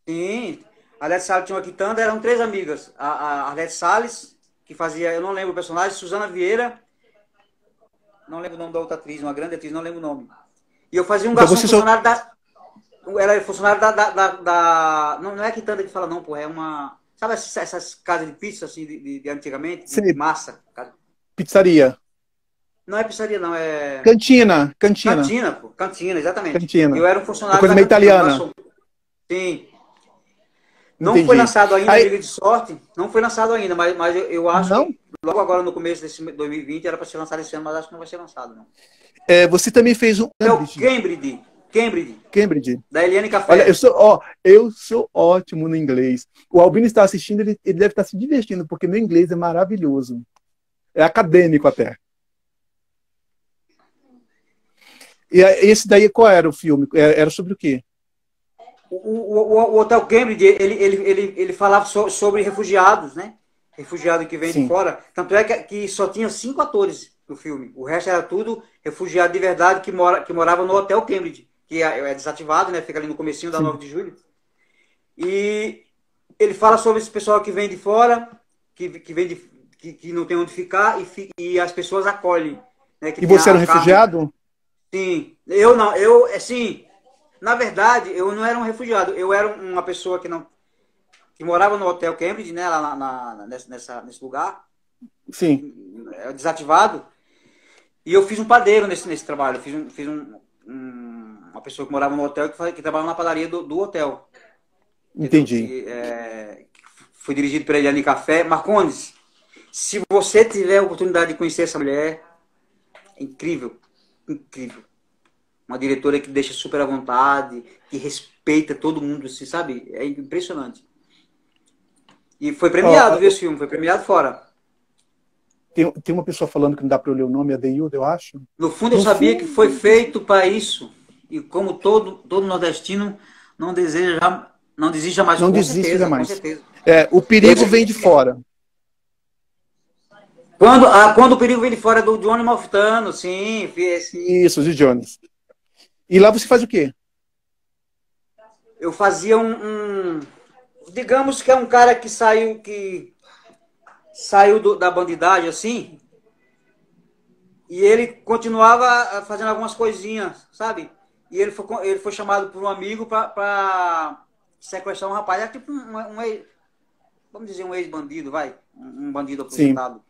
Sim. A Arlete Salles tinha uma quitanda. Eram 3 amigas. A Arlete Salles, que fazia, eu não lembro o personagem, Suzana Vieira Não lembro o nome da outra atriz, uma grande atriz, não lembro o nome. E eu fazia um Então garçom você só. funcionário da... Era funcionário Não, não é quitanda que fala, não, pô. É uma... Sabe essas casas de pizza, assim, de antigamente? De Sei, massa? pizzaria. Não é pizzaria, não. É... Cantina, cantina, Cantina, pô. Cantina, exatamente. cantina. Eu era um Uma funcionário coisa da meio cantina, um italiana. garçom. Sim. Não foi Entendi. lançado ainda, Aí, Liga de Sorte. Não foi lançado ainda, mas eu acho não? que logo agora no começo desse 2020 era para ser lançado esse ano, mas acho que não vai ser lançado, não. Você também fez um É o Cambridge. Cambridge. Cambridge. Cambridge. Da Eliane Olha, Café. eu sou ótimo no inglês. O Albino está assistindo, ele deve estar se divertindo, porque meu inglês é maravilhoso. É acadêmico até. E esse daí, qual era o filme? Era sobre o quê? O Hotel Cambridge, ele falava sobre refugiados, né? Refugiado que vem de Sim, fora. Tanto é que só tinha 5 atores no filme. O resto era tudo refugiado de verdade que morava no Hotel Cambridge, que é desativado, né? Fica ali no comecinho da sim. 9 de julho. E ele fala sobre esse pessoal que vem de fora, que vem que não tem onde ficar e as pessoas acolhem, né? Que E tem você era um a carne. refugiado? Sim, eu não, eu, assim, na verdade, eu não era um refugiado, eu era uma pessoa que morava no Hotel Cambridge, né, lá nesse lugar, Sim. desativado, e eu fiz um padeiro nesse trabalho, eu fiz uma pessoa que morava no hotel que trabalhava na padaria do hotel, entendeu? Entendi. Que foi dirigido por Eliane Café. Marcondes, se você tiver a oportunidade de conhecer essa mulher, é incrível, incrível. Uma diretora que deixa super à vontade, que respeita todo mundo, assim, sabe? É impressionante. E foi premiado, Ó, viu, esse filme? Foi premiado fora. tem uma pessoa falando que não dá para eu ler o nome, é Deildo, eu acho. No fundo, eu No sabia que fundo, foi feito para isso. E como todo nordestino não deseja, não desiste jamais, não com desiste certeza, com jamais. certeza. O perigo vem de fora. Quando o perigo vem de fora do Johnny Malfitano, sim, sim. Isso, de Jones. E lá você faz o quê? Eu fazia digamos que é um cara que saiu da bandidagem, assim, e ele continuava fazendo algumas coisinhas, sabe? E ele foi chamado por um amigo para sequestrar um rapaz. É tipo vamos dizer, um ex-bandido, vai. Um bandido Sim. aposentado.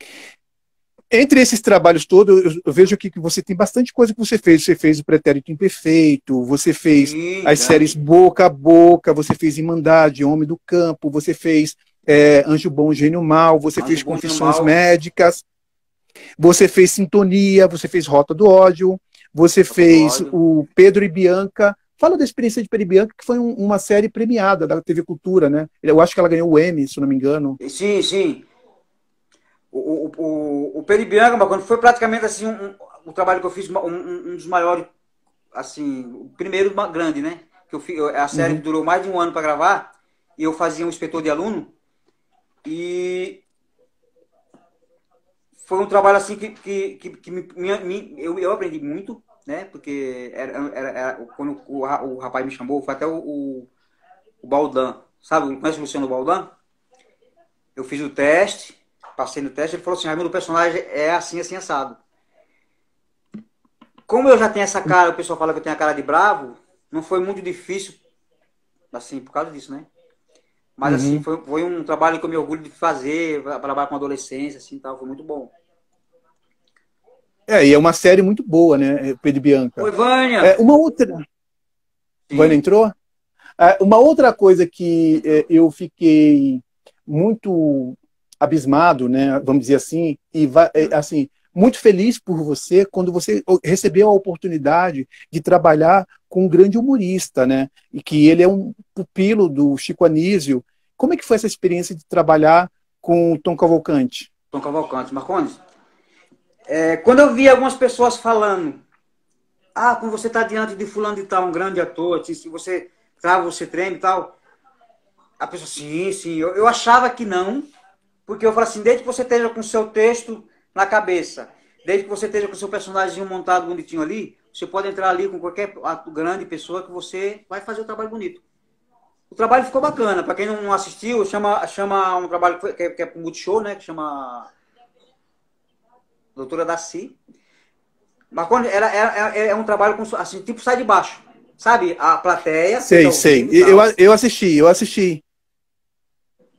Entre esses trabalhos todos, eu vejo aqui que você tem bastante coisa que você fez. Você fez o Pretérito Imperfeito, você fez Sim, as séries Boca a Boca, você fez Irmandade, Homem do Campo, você fez Anjo Bom, Gênio Mal, você Anjo fez Bom e Confissões Mal, Médicas, você fez Sintonia, você fez Rota do Ódio, você Rota do fez Ódio. o Pedro e Bianca. Fala da experiência de Pedro e Bianca, que foi uma série premiada da TV Cultura, né? Eu acho que ela ganhou o Emmy, se não me engano. Sim, sim. O Pedro Bianca, mas quando foi praticamente assim o trabalho que eu fiz, um dos maiores, assim, o primeiro grande, né? Que a série Uhum. durou mais de um ano para gravar, e eu fazia um inspetor de aluno, e foi um trabalho assim eu aprendi muito, né? Porque quando o rapaz me chamou, foi até o Baldan, sabe? Conhece o Luciano Baldan? Eu fiz o teste, passei no teste, ele falou assim: Raimundo, o personagem é assim, assim, assado. Como eu já tenho essa cara, o pessoal fala que eu tenho a cara de bravo, não foi muito difícil, assim, por causa disso, né? Mas, assim, Uhum. foi um trabalho que eu me orgulho de fazer, trabalhar com adolescência, assim, tal, foi muito bom. E é uma série muito boa, né? Pedro e Bianca. Oi, Vânia! Uma outra. Vânia Sim, entrou? Uma outra coisa que entrou. eu fiquei muito abismado, né, vamos dizer assim, assim, muito feliz por você quando você recebeu a oportunidade de trabalhar com um grande humorista, né, e que ele é um pupilo do Chico Anísio. Como é que foi essa experiência de trabalhar com o Tom Cavalcante? Tom Cavalcante, Marcondes. Quando eu vi algumas pessoas falando, quando você está diante de fulano de tal, um grande ator, assim, se você trava, você treme e tal, a pessoa, sim, sim, eu achava que não, porque eu falo assim, desde que você esteja com o seu texto na cabeça, desde que você esteja com o seu personagem montado bonitinho ali, você pode entrar ali com qualquer grande pessoa que você vai fazer o trabalho bonito. O trabalho ficou bacana, para quem não assistiu, chama um trabalho que é pro Multishow, né, que chama Doutora Daci. Mas quando é um trabalho com, assim, tipo sai de baixo. Sabe? A plateia fica Sei, sei. ouvindo e tal. Eu assisti, eu assisti.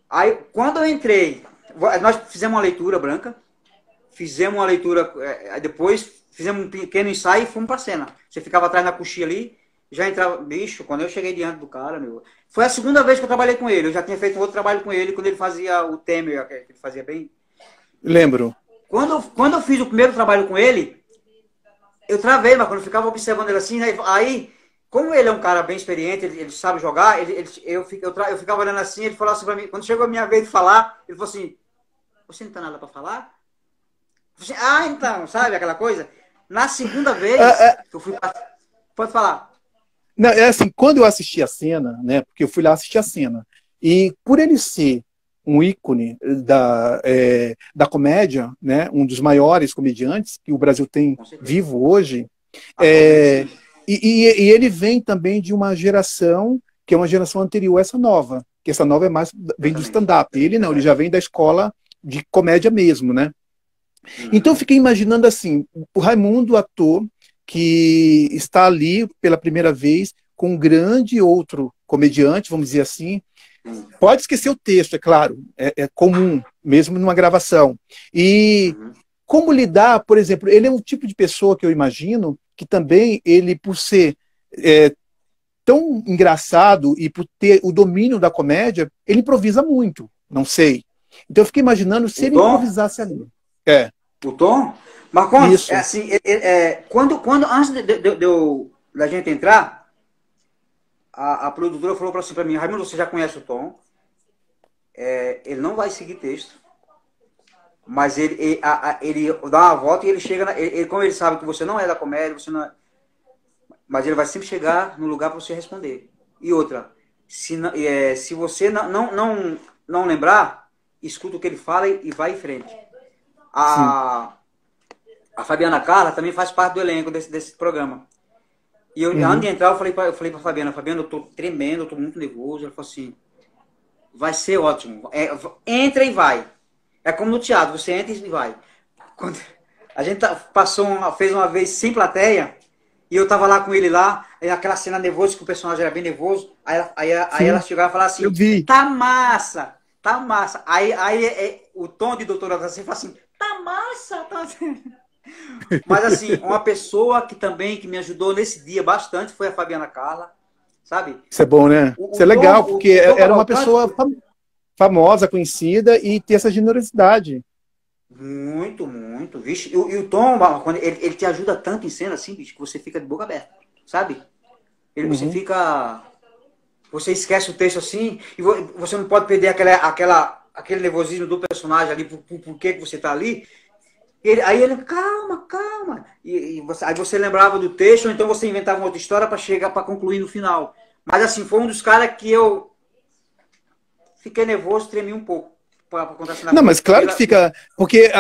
Aí, quando eu entrei, nós fizemos uma leitura branca, fizemos uma leitura, depois fizemos um pequeno ensaio e fomos pra cena. Você ficava atrás na coxinha ali, já entrava. Bicho, quando eu cheguei diante do cara, meu. Foi a segunda vez que eu trabalhei com ele. Eu já tinha feito um outro trabalho com ele quando ele fazia o Temer, que ele fazia bem. Lembro. Quando eu fiz o primeiro trabalho com ele, eu travei, mas quando eu ficava observando ele assim, né, aí, como ele é um cara bem experiente, ele sabe jogar, eu ficava olhando assim, ele falou assim pra mim, quando chegou a minha vez de falar, ele falou assim, você não tem nada pra falar? Eu falei assim, ah, então, sabe aquela coisa? Na segunda Ah, vez ah, que eu fui. Pode falar. não, é assim, quando eu assisti a cena, né? Porque eu fui lá assistir a cena, e por ele ser um ícone da comédia, né? Um dos maiores comediantes que o Brasil tem Com certeza. vivo hoje, Atualmente, é, sim. e ele vem também de uma geração que é uma geração anterior a essa nova, que essa nova é mais vem do Exatamente. stand-up. Ele não, ele já Verdade. vem da escola de comédia mesmo, né? Então eu Uhum. fiquei imaginando assim, o Raimundo, ator, que está ali pela primeira vez com um grande outro comediante, vamos dizer assim, Sim. pode esquecer o texto, é claro, é comum, mesmo numa gravação. E Uhum. como lidar, por exemplo, ele é um tipo de pessoa que eu imagino que também ele, por ser é, tão engraçado e por ter o domínio da comédia, ele improvisa muito, não sei. Então eu fiquei imaginando se O ele Tom, improvisasse ali. É, o Tom, Marcondes, é isso. assim, antes da gente entrar, a produtora falou assim pra mim, Raimundo, você já conhece o Tom, ele não vai seguir texto, mas ele dá uma volta e ele chega, como ele sabe que você não é da comédia, você não é, mas ele vai sempre chegar no lugar para você responder. E outra, se você não lembrar, escuta o que ele fala e vai em frente. Sim. A, a Fabiana Carla também faz parte do elenco desse programa. E antes de Uhum. entrar, eu falei pra Fabiana, eu tô tremendo, eu tô muito nervoso. Ela falou assim, vai ser ótimo. Entra e vai. É como no teatro, você entra e vai. Quando a gente fez uma vez sem plateia, e eu tava lá com ele lá, aquela cena nervosa, que o personagem era bem nervoso, aí ela Sim, chegava e falava eu assim, vi. tá massa, tá massa. O tom de doutora assim fala assim, tá massa, tá. Mas assim, uma pessoa que também que me ajudou nesse dia bastante foi a Fabiana Carla, sabe? Isso é bom, né? O, Isso o é Tom, legal, o, porque o Tom era uma Cavalcante, pessoa famosa, conhecida e ter essa generosidade. muito, muito, vixe. E o Tom, quando ele te ajuda tanto em cena assim, bicho, que você fica de boca aberta, sabe? Você Uhum. fica. Você esquece o texto assim, e você não pode perder aquele nervosismo do personagem ali, por que você tá ali. Aí ele, calma, calma. Aí você lembrava do texto, ou então você inventava uma outra história para chegar, para concluir no final. Mas assim, foi um dos caras que eu fiquei nervoso, tremi um pouco para contar assim na Não, mas frente. claro que fica, porque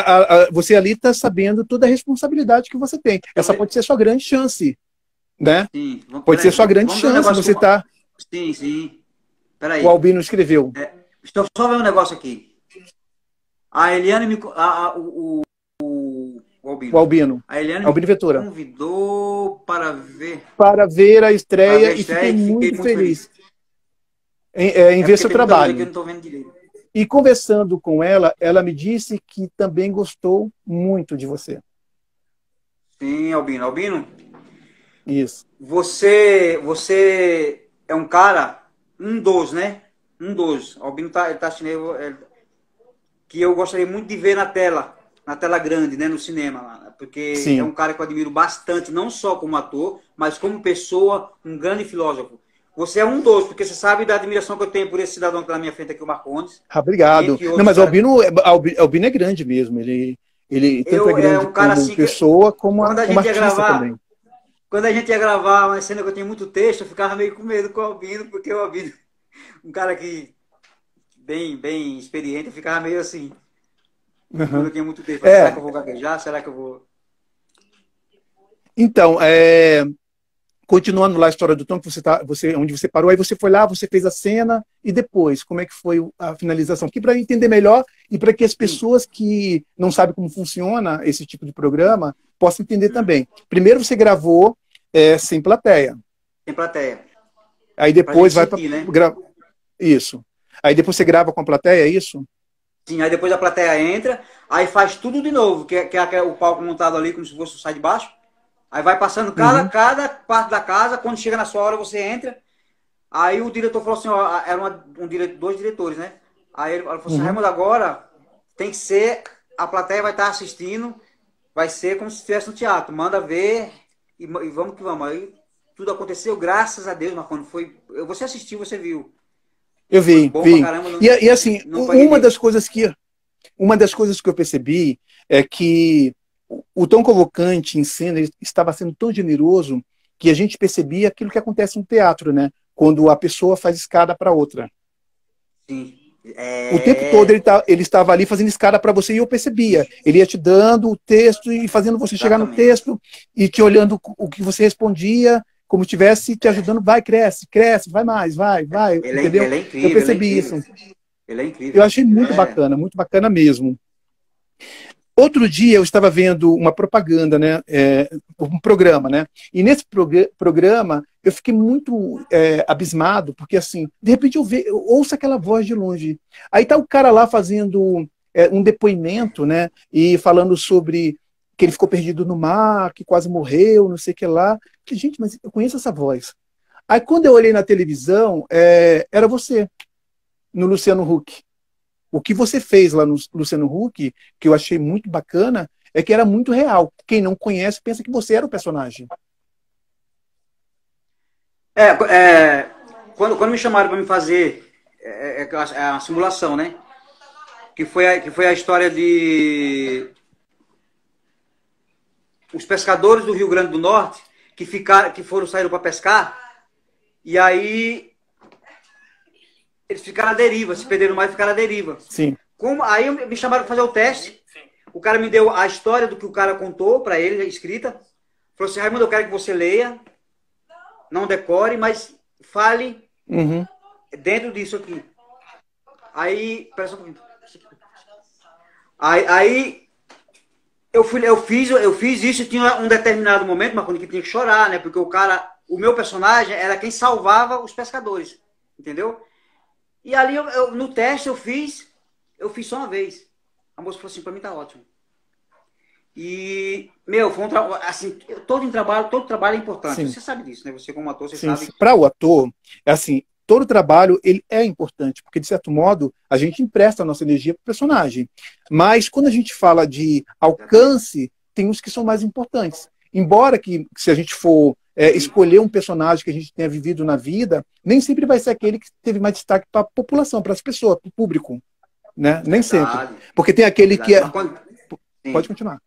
você ali está sabendo toda a responsabilidade que você tem. Essa pode ser a sua grande chance, né? Sim, Pode ser a peraí, sua grande vamos ver um chance. negócio Você que. tá, Sim, sim. o Peraí. Albino escreveu, Deixa eu só ver um negócio aqui. A Eliane me. O o Albino. Albino, A Eliane me Albino Ventura, convidou para ver para a a estreia e fiquei estreia e fiquei muito muito feliz. feliz em É ver porque seu tem muita luz aqui, eu trabalho. não tô vendo direito. E conversando com ela, ela me disse que também gostou muito de você. Sim, Albino. Albino, Isso. você é um cara, um dos, né? Um dos. Albino ele tá chinês, que eu gostaria muito de ver na tela grande, né? No cinema, lá, porque é um Sim. cara que eu admiro bastante, não só como ator, mas como pessoa, um grande filósofo. Você é um dos, porque você sabe da admiração que eu tenho por esse cidadão que está na minha frente aqui, o Marcondes, Ah, obrigado. entre Não, outros mas caras. Albino é grande mesmo. Ele tanto é É grande um cara como assim que, pessoa, quando a como gente ia artista também. gravar, quando a gente ia gravar uma cena que eu tinha muito texto, eu ficava meio com medo com o Albino, porque o Albino, um cara que bem experiente, eu ficava meio assim, quando eu Uhum. tinha muito texto. Falei, será que É, eu vou gaguejar? Será que eu vou. então, continuando lá a história do Tom, que onde você parou, aí você foi lá, você fez a cena, e depois, como é que foi a finalização? Aqui para entender melhor e para que as pessoas que não sabem como funciona esse tipo de programa possam entender também. Primeiro você gravou sem plateia. Sem plateia. Aí depois vai para... Né? Isso. Aí depois você grava com a plateia, é isso? Sim, aí depois a plateia entra, aí faz tudo de novo, que é o palco montado ali, como se fosse o sai de baixo. Aí vai passando cada parte da casa, quando chega na sua hora você entra. Aí o diretor falou assim, ó, eram dois diretores, né? Aí ele falou assim, Raimundo, agora tem que ser, a plateia vai estar assistindo, vai ser como se estivesse no teatro, manda ver e vamos que vamos. Aí tudo aconteceu, graças a Deus, Marconi, você assistiu, você viu. Eu vi, bom vi. Pra caramba, E assim, uma das coisas que eu percebi é que o Tom Cavalcante em cena estava sendo tão generoso que a gente percebia aquilo que acontece no teatro, né? Quando a pessoa faz escada para outra. Sim. O tempo todo ele estava ali fazendo escada para você e eu percebia. Ele ia te dando o texto e fazendo você chegar no texto e te olhando o que você respondia, como estivesse te ajudando. Vai, cresce, cresce, vai mais, vai, entendeu? Ele é incrível, eu percebi isso. Ele é incrível. Eu achei muito bacana mesmo. Outro dia eu estava vendo uma propaganda, né, um programa, né, e nesse programa eu fiquei muito abismado, porque assim, de repente eu ouço aquela voz de longe, aí tá o cara lá fazendo um depoimento, né, e falando sobre que ele ficou perdido no mar, que quase morreu, não sei o que lá. Gente, mas eu conheço essa voz. Aí quando eu olhei na televisão, era você, no Luciano Huck. O que você fez lá no Luciano Huck, que eu achei muito bacana, é que era muito real. Quem não conhece pensa que você era o personagem. Quando me chamaram para me fazer a simulação, né? Que foi a história de os pescadores do Rio Grande do Norte que saíram para pescar e aí eles ficaram à deriva, se perderam mais, ficaram à deriva. Sim. Aí me chamaram para fazer o teste. O cara me deu a história do que o cara contou para ele, escrita. Falou assim, Raimundo, eu quero que você leia, não decore, mas fale dentro disso aqui. Aí eu fiz isso e tinha um determinado momento, mas quando que tinha que chorar, né? Porque o meu personagem era quem salvava os pescadores, entendeu? E ali, no teste, eu fiz só uma vez. A moça falou assim, pra mim tá ótimo. E, foi um trabalho, assim, todo trabalho é importante. Sim. Você sabe disso, né? Você como ator, você sabe. Sim. Para o ator, assim, todo trabalho, ele é importante, porque, de certo modo, a gente empresta a nossa energia para o personagem. Mas, quando a gente fala de alcance, tem uns que são mais importantes. Embora que, se a gente for escolher um personagem que a gente tenha vivido na vida, nem sempre vai ser aquele que teve mais destaque para a população, para as pessoas, para o público. Né? Nem sempre. Porque tem aquele que é... Pode continuar.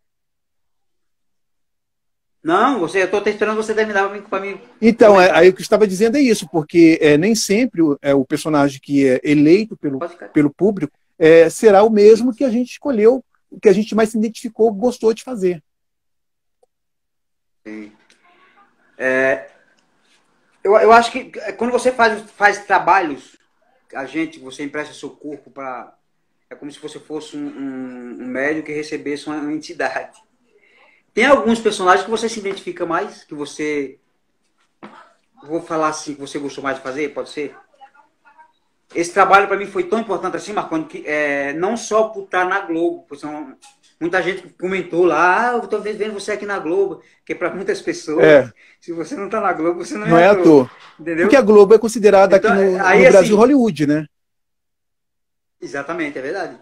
Não, eu estou esperando você terminar para mim. Então, aí o que eu estava dizendo é isso, porque nem sempre o personagem que é eleito pelo público será o mesmo que a gente escolheu, que a gente mais se identificou, gostou de fazer. Sim. Eu acho que quando você faz trabalhos, você empresta seu corpo para... É como se você fosse um médico que recebesse uma entidade. Tem alguns personagens que você se identifica mais, que você... Vou falar assim, que você gostou mais de fazer, pode ser? Esse trabalho para mim foi tão importante assim, Marconi, que não só por estar na Globo, muita gente comentou lá, eu estou vendo você aqui na Globo, que para muitas pessoas, se você não está na Globo, você não é ator. Entendeu? Porque a Globo é considerada então, aqui no Brasil assim, Hollywood, né? Exatamente, é verdade.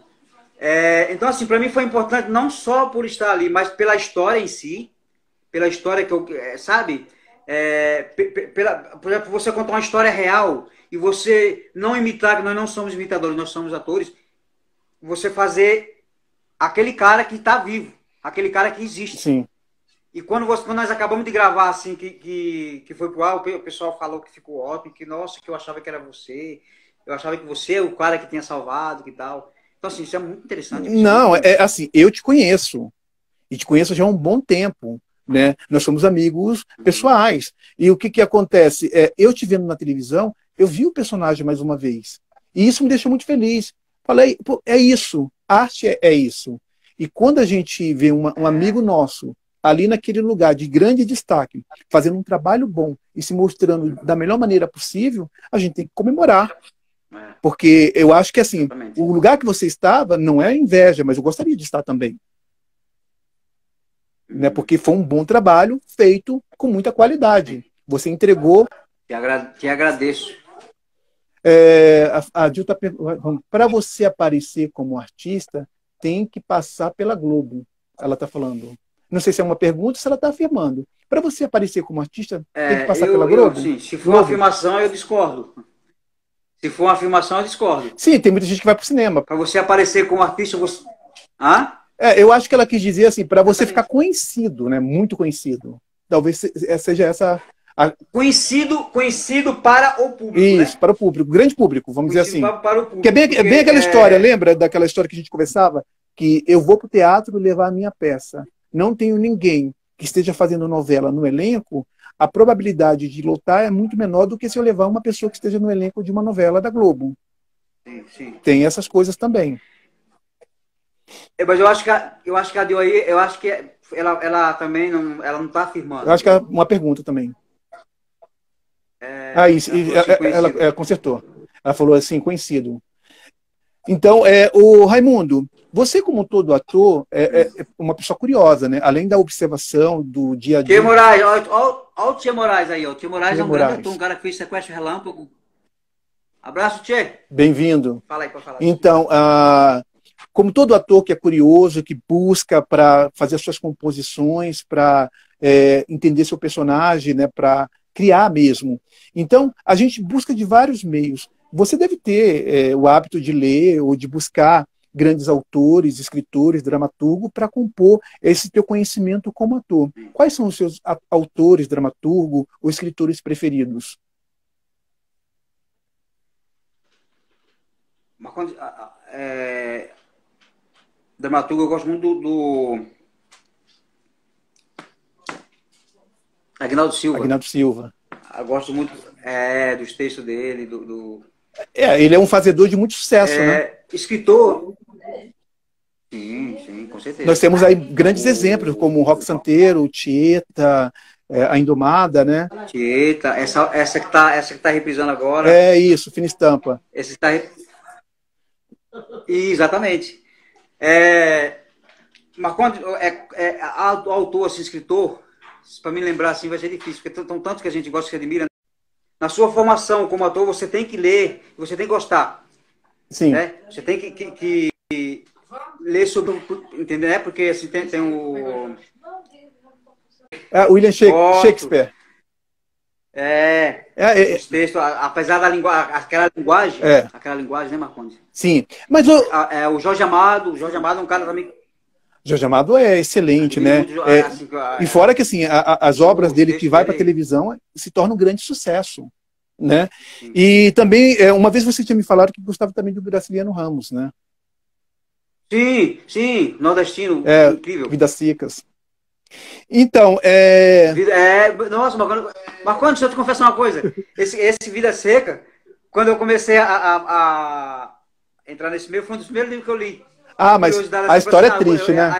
Então, assim, para mim foi importante não só por estar ali, mas pela história em si, pela história que eu... sabe? Por exemplo, você contar uma história real e você não imitar, que nós não somos imitadores, nós somos atores, você fazer aquele cara que está vivo, aquele cara que existe. Sim. E quando nós acabamos de gravar, assim, que foi pro ar, o pessoal falou que ficou ótimo, que, nossa, que eu achava que era você, eu achava que você é o cara que tinha salvado, que tal. Então, assim, isso é muito interessante. Não, assim, eu te conheço. E te conheço já há um bom tempo. né? Nós somos amigos pessoais. E o que que acontece? Eu te vendo na televisão, eu vi o personagem mais uma vez. E isso me deixou muito feliz. Falei, pô, é isso. Arte é isso. E quando a gente vê um amigo nosso ali naquele lugar de grande destaque, fazendo um trabalho bom e se mostrando da melhor maneira possível, a gente tem que comemorar. Porque eu acho que assim, o lugar que você estava não é inveja, mas eu gostaria de estar também. Né? Porque foi um bom trabalho feito com muita qualidade. Você entregou. Te agradeço. A Dil está perguntando, para você aparecer como artista, tem que passar pela Globo. Ela está falando. Não sei se é uma pergunta ou se ela está afirmando. Para você aparecer como artista, tem que passar pela Globo? Sim, se for uma afirmação, eu discordo. Se for uma afirmação, eu discordo. Sim, tem muita gente que vai para o cinema. Para você aparecer como artista, você... eu acho que ela quis dizer assim, para você ficar conhecido, né? Muito conhecido. Talvez seja essa... Conhecido para o público. Isso, né? para o público, grande público, vamos dizer assim. Para o público. Que é bem aquela história, lembra daquela história que a gente conversava? Que eu vou para o teatro levar a minha peça. Não tenho ninguém que esteja fazendo novela no elenco, a probabilidade de lotar é muito menor do que se eu levar uma pessoa que esteja no elenco de uma novela da Globo. Sim. Tem essas coisas também. Mas eu acho que a Dio aí, eu acho que ela também não está afirmando. Eu acho que é uma pergunta também. Ela consertou. Ela falou assim, conhecido. Então, o Raimundo, você como todo ator é uma pessoa curiosa, né? Além da observação do dia a dia. Tia Moraes, olha o Tia Moraes aí, ó. O Tia Moraes é um grande ator, um cara que fez Sequestro Relâmpago. Abraço, Tia. Bem-vindo. Fala aí, pode falar. Então, como todo ator que é curioso, que busca para fazer as suas composições, para entender seu personagem, né? Para criar mesmo. Então, a gente busca de vários meios. Você deve ter o hábito de ler ou de buscar grandes autores, escritores, dramaturgo, para compor esse teu conhecimento como ator. Quais são os seus autores, dramaturgo ou escritores preferidos? Dramaturgo, eu gosto muito do Aguinaldo Silva. Aguinaldo Silva. Eu gosto muito dos textos dele, ele é um fazedor de muito sucesso, né? Escritor. Sim, com certeza. Nós temos aí grandes exemplos, como o Roque Santeiro, o Tieta, a Indomada, né? Tieta, essa que tá reprisando agora. É isso, Fina Estampa. Esse tá... Exatamente. Mas quando autor, assim, escritor, para me lembrar assim vai ser difícil, porque tão tanto que a gente gosta, que admira. Na sua formação como ator, você tem que ler, você tem que gostar. Sim. Né? Você tem que ler sobre... Entender? Né? Porque assim, tem o... William Shakespeare. Os textos, apesar da aquela linguagem, né, Marcondes? Sim. Mas o Jorge Amado é um cara também... Jorge Amado é excelente, né? E fora que assim, as obras dele que vai para a televisão se tornam um grande sucesso, né? Sim. E também, uma vez você tinha me falado que gostava também do Graciliano Ramos, né? Sim, nordestino, incrível. Vidas Secas. Então, Nossa, Marcondes, deixa eu te confessar uma coisa. Esse Vida Seca, quando eu comecei a entrar nesse meio, foi um dos primeiros livros que eu li. Mas a história é triste, né?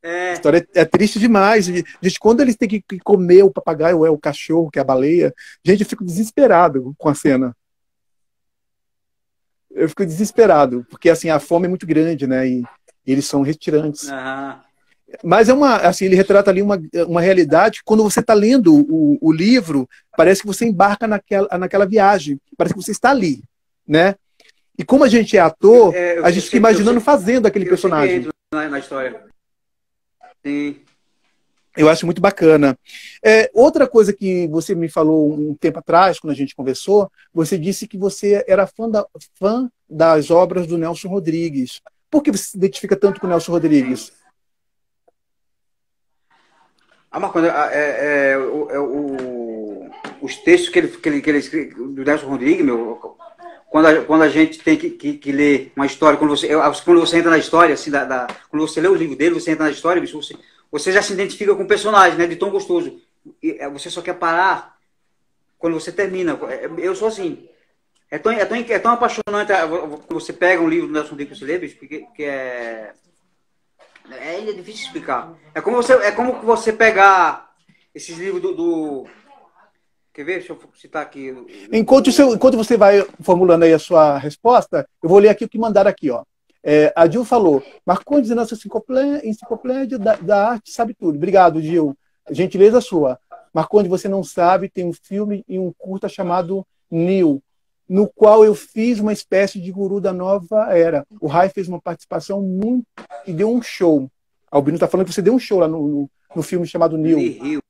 A história é triste demais. Gente, quando eles têm que comer o papagaio, ou o cachorro, que é a baleia, gente, eu fico desesperado com a cena. Eu fico desesperado, porque assim, a fome é muito grande, né? E eles são retirantes. Mas assim, ele retrata ali uma realidade. Quando você está lendo o livro, parece que você embarca naquela viagem. Parece que você está ali, né? E como a gente é ator, a gente fica imaginando fazendo aquele personagem. Na história. Sim. Eu acho muito bacana. Outra coisa que você me falou um tempo atrás, quando a gente conversou, você disse que você era fã das obras do Nelson Rodrigues. Por que você se identifica tanto com o Nelson Rodrigues? Marcos, os textos que ele escreve, do Nelson Rodrigues, quando a gente tem que ler uma história, quando você entra na história, assim, quando você lê o livro dele, você entra na história, você já se identifica com o personagem, né? De tão gostoso. E você só quer parar quando você termina. Eu sou assim. É tão apaixonante quando você pega um livro do Nelson Rodrigues que você lê, bicho, que é difícil explicar. É como você pegar esses livros quer ver? Deixa eu citar aqui. Enquanto você vai formulando aí a sua resposta, eu vou ler aqui o que mandaram aqui, ó. A Dil falou, Marcondes, nossa enciclopédia da arte, sabe tudo. Obrigado, Dil. Gentileza sua. Marcondes, você não sabe, tem um filme e um curta chamado Neo, no qual eu fiz uma espécie de guru da nova era. O Rai fez uma participação muito e deu um show. Albino está falando que você deu um show lá no filme chamado Neo. Nihil.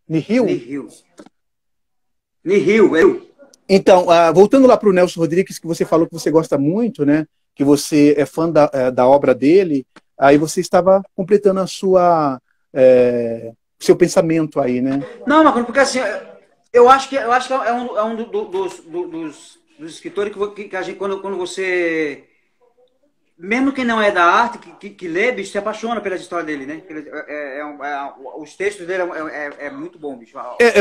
Nihil? Nihil. Nihil, eu. Então, voltando lá para o Nelson Rodrigues, que você falou que você gosta muito, né? Que você é fã da obra dele, aí você estava completando a seu pensamento aí, né? Não, mas porque assim, eu acho que é um dos escritores que a gente, quando você, mesmo quem não é da arte, que lê, bicho, se apaixona pela história dele, né? Os textos dele é muito bom, bicho.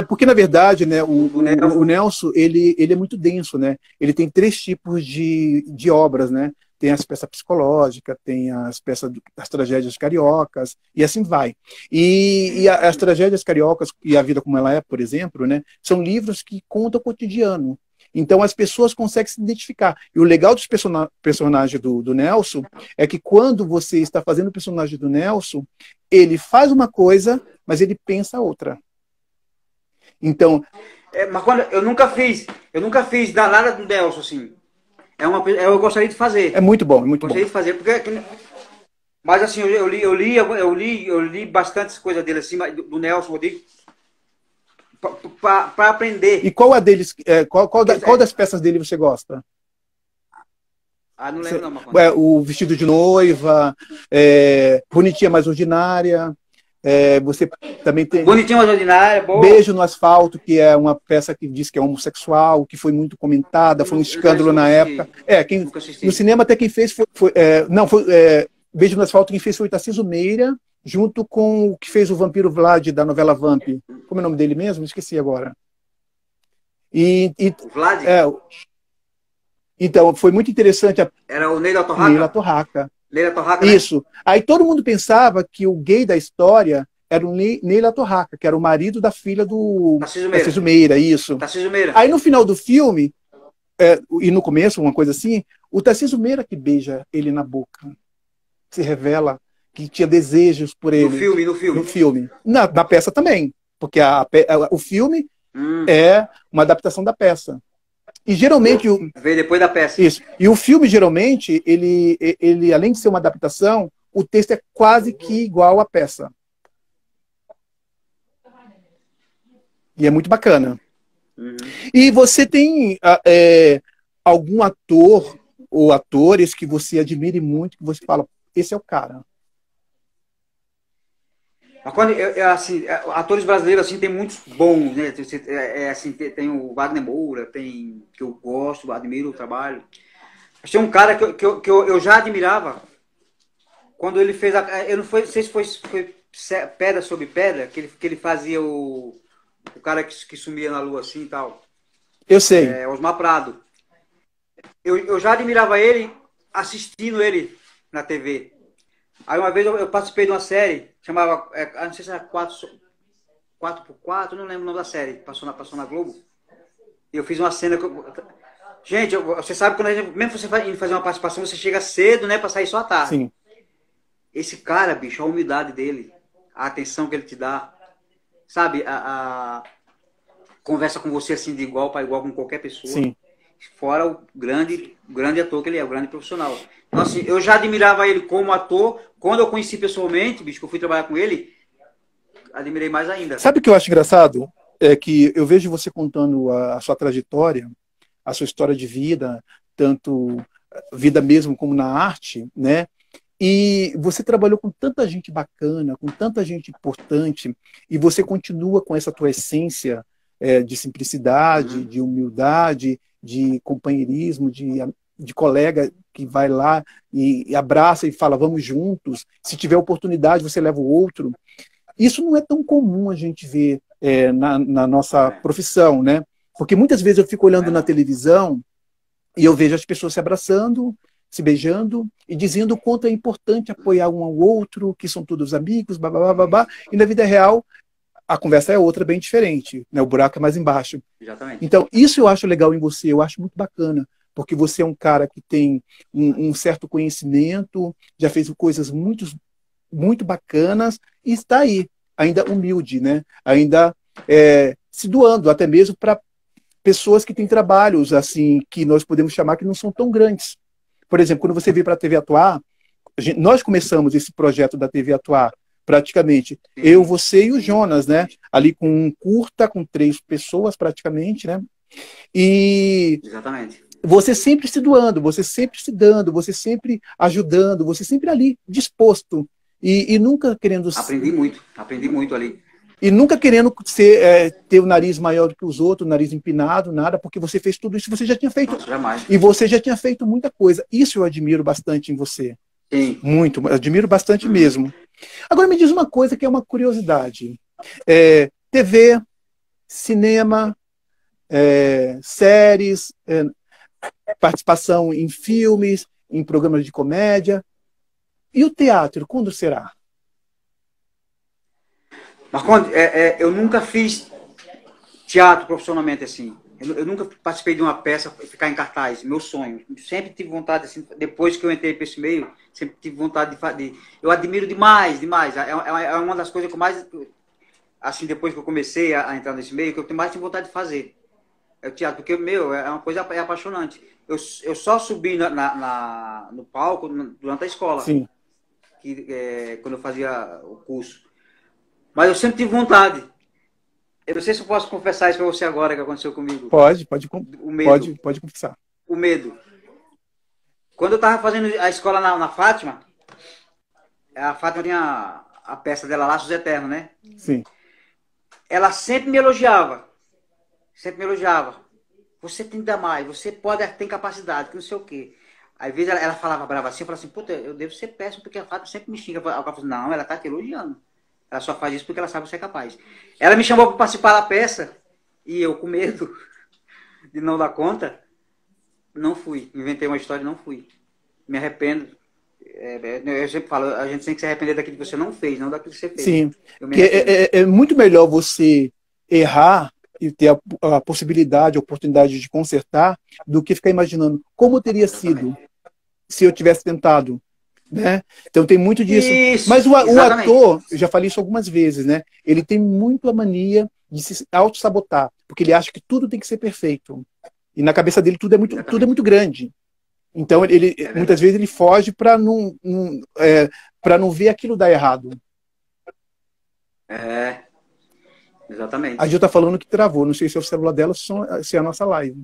Porque, na verdade, né, o Nelson, ele é muito denso, né? Ele tem 3 tipos de obras, né? Tem as peças psicológicas, tem as peças das tragédias cariocas, e assim vai. E as tragédias cariocas e a vida como ela é, por exemplo, né, são livros que contam o cotidiano. Então as pessoas conseguem se identificar. E o legal dos personagens do Nelson é que quando você está fazendo o personagem do Nelson, ele faz uma coisa, mas ele pensa outra. Então... mas quando eu nunca fiz nada do Nelson, assim. Eu gostaria de fazer. É muito bom, é muito gostaria bom. de fazer, porque... Mas assim, eu li bastante coisa dele, assim, do Nelson Rodrigues, para aprender. E qual qual das peças dele você gosta? Não lembro não, Marconi. O Vestido de Noiva, Bonitinha Mais Ordinária, você também tem... Bonitinha Mais Ordinária, boa. Beijo no Asfalto, que é uma peça que diz que é homossexual, que foi muito comentada, foi um escândalo na época. No cinema até quem fez Beijo no Asfalto, quem fez foi o Tarcísio Meira, junto com o que fez o Vampiro Vlad, da novela Vamp. Como é o nome dele mesmo? Esqueci agora. Vlad? Então, foi muito interessante. Era o Ney da Torraca? Ney da Torraca. Ney da Torraca, né? Isso. Aí todo mundo pensava que o gay da história era o Ney da Torraca, que era o marido da filha do Tarcísio Meira. Isso. Tarcísio Meira. Aí no final do filme, e no começo, uma coisa assim, o Tarcísio Meira que beija ele na boca. Se revela que tinha desejos por ele. No filme. Na peça também. Porque o filme é uma adaptação da peça. E geralmente... Veio depois da peça. Isso. E o filme, geralmente, ele, além de ser uma adaptação, o texto é quase que igual à peça. E é muito bacana. E você tem algum ator ou atores que você admire muito, que você fala, esse é o cara? Assim, atores brasileiros assim, tem muitos bons, né? Assim, tem o Wagner Moura, que eu gosto, admiro o trabalho. Tem um cara que eu já admirava quando ele fez eu não sei se foi Pedra sobre Pedra, que ele fazia o cara que sumia na lua assim e tal. Eu sei. Osmar Prado. Eu já admirava ele assistindo ele na TV. Aí uma vez eu participei de uma série, chamava, não sei se era 4x4, não lembro o nome da série, passou na Globo. E eu fiz uma cena... Gente, você sabe que mesmo você indo fazer uma participação, você chega cedo, né, pra sair só à tarde. Sim. Esse cara, bicho, a humildade dele, a atenção que ele te dá, sabe, a conversa com você assim de igual para igual com qualquer pessoa. Sim. Fora o grande ator que ele é, o grande profissional. Então, assim, eu já admirava ele como ator. Quando eu conheci pessoalmente, bicho, que eu fui trabalhar com ele, admirei mais ainda. Sabe o que eu acho engraçado? É que eu vejo você contando a sua trajetória, a sua história de vida, tanto vida mesmo como na arte, né? E você trabalhou com tanta gente bacana, com tanta gente importante, e você continua com essa tua essência de simplicidade, de humildade, de companheirismo, de colega que vai lá e abraça e fala, vamos juntos. Se tiver oportunidade, você leva o outro. Isso não é tão comum a gente ver na nossa profissão, né? Porque muitas vezes eu fico olhando na televisão e eu vejo as pessoas se abraçando, se beijando e dizendo o quanto é importante apoiar um ao outro, que são todos amigos, babá, babá. E na vida real, a conversa é outra, bem diferente, né? O buraco é mais embaixo. Exatamente. Então, isso eu acho legal em você, eu acho muito bacana, porque você é um cara que tem um certo conhecimento, já fez coisas muito bacanas e está aí, ainda humilde, né? Ainda se doando, até mesmo para pessoas que têm trabalhos assim que nós podemos chamar que não são tão grandes. Por exemplo, quando você veio para a TV Atuar, nós começamos esse projeto da TV Atuar, praticamente, eu, você e o Jonas, né? Ali com um curta, com 3 pessoas praticamente, né? E Exatamente. você sempre se doando, você sempre se dando, você sempre ajudando, você sempre ali, disposto. E nunca querendo... Aprendi muito ali. E nunca querendo ter o nariz maior do que os outros, o nariz empinado, nada, porque você fez tudo isso, você já tinha feito. Nossa, jamais. E você já tinha feito muita coisa. Isso eu admiro bastante em você. Sim. Muito, admiro bastante mesmo. Agora me diz uma coisa que é uma curiosidade. TV, cinema, séries, participação em filmes, em programas de comédia. E o teatro, quando será? Marcondes, eu nunca fiz teatro profissionalmente assim. Eu nunca participei de uma peça ficar em cartaz. Meu sonho. Sempre tive vontade, assim, depois que eu entrei para esse meio, sempre tive vontade de fazer. Eu admiro demais, demais. É uma das coisas que eu mais, assim, depois que eu comecei a entrar nesse meio, que eu mais tenho vontade de fazer. É o teatro, porque, é uma coisa apaixonante. Eu só subi no palco durante a escola. Sim. Quando eu fazia o curso. Mas eu sempre tive vontade. Eu não sei se eu posso confessar isso para você agora que aconteceu comigo. Pode confessar. O medo. Quando eu estava fazendo a escola na Fátima, a Fátima tinha a peça dela, Laços Eternos, né? Sim. Ela sempre me elogiava. Sempre me elogiava. Você tem que dar mais, você tem capacidade, que não sei o quê. Às vezes ela falava brava assim, eu falava assim, puta, eu devo ser péssimo, porque a Fátima sempre me xinga. Ela falou, não, ela tá te elogiando. Ela só faz isso porque ela sabe que você é capaz. Ela me chamou para participar da peça e eu, com medo de não dar conta, não fui. Inventei uma história e não fui. Me arrependo. Eu sempre falo, a gente tem que se arrepender daquilo que você não fez, não daquilo que você fez. Sim. É muito melhor você errar e ter a possibilidade, a oportunidade de consertar, do que ficar imaginando como teria sido se eu tivesse tentado. Né? Então tem muito disso. Isso, mas o ator, eu já falei isso algumas vezes, né? Ele tem muito a mania de se auto-sabotar, porque ele acha que tudo tem que ser perfeito. E na cabeça dele tudo é muito grande. Então ele muitas vezes ele foge para não ver aquilo dar errado. Exatamente. A Gil está falando que travou. Não sei se é o celular dela ou se é a nossa live.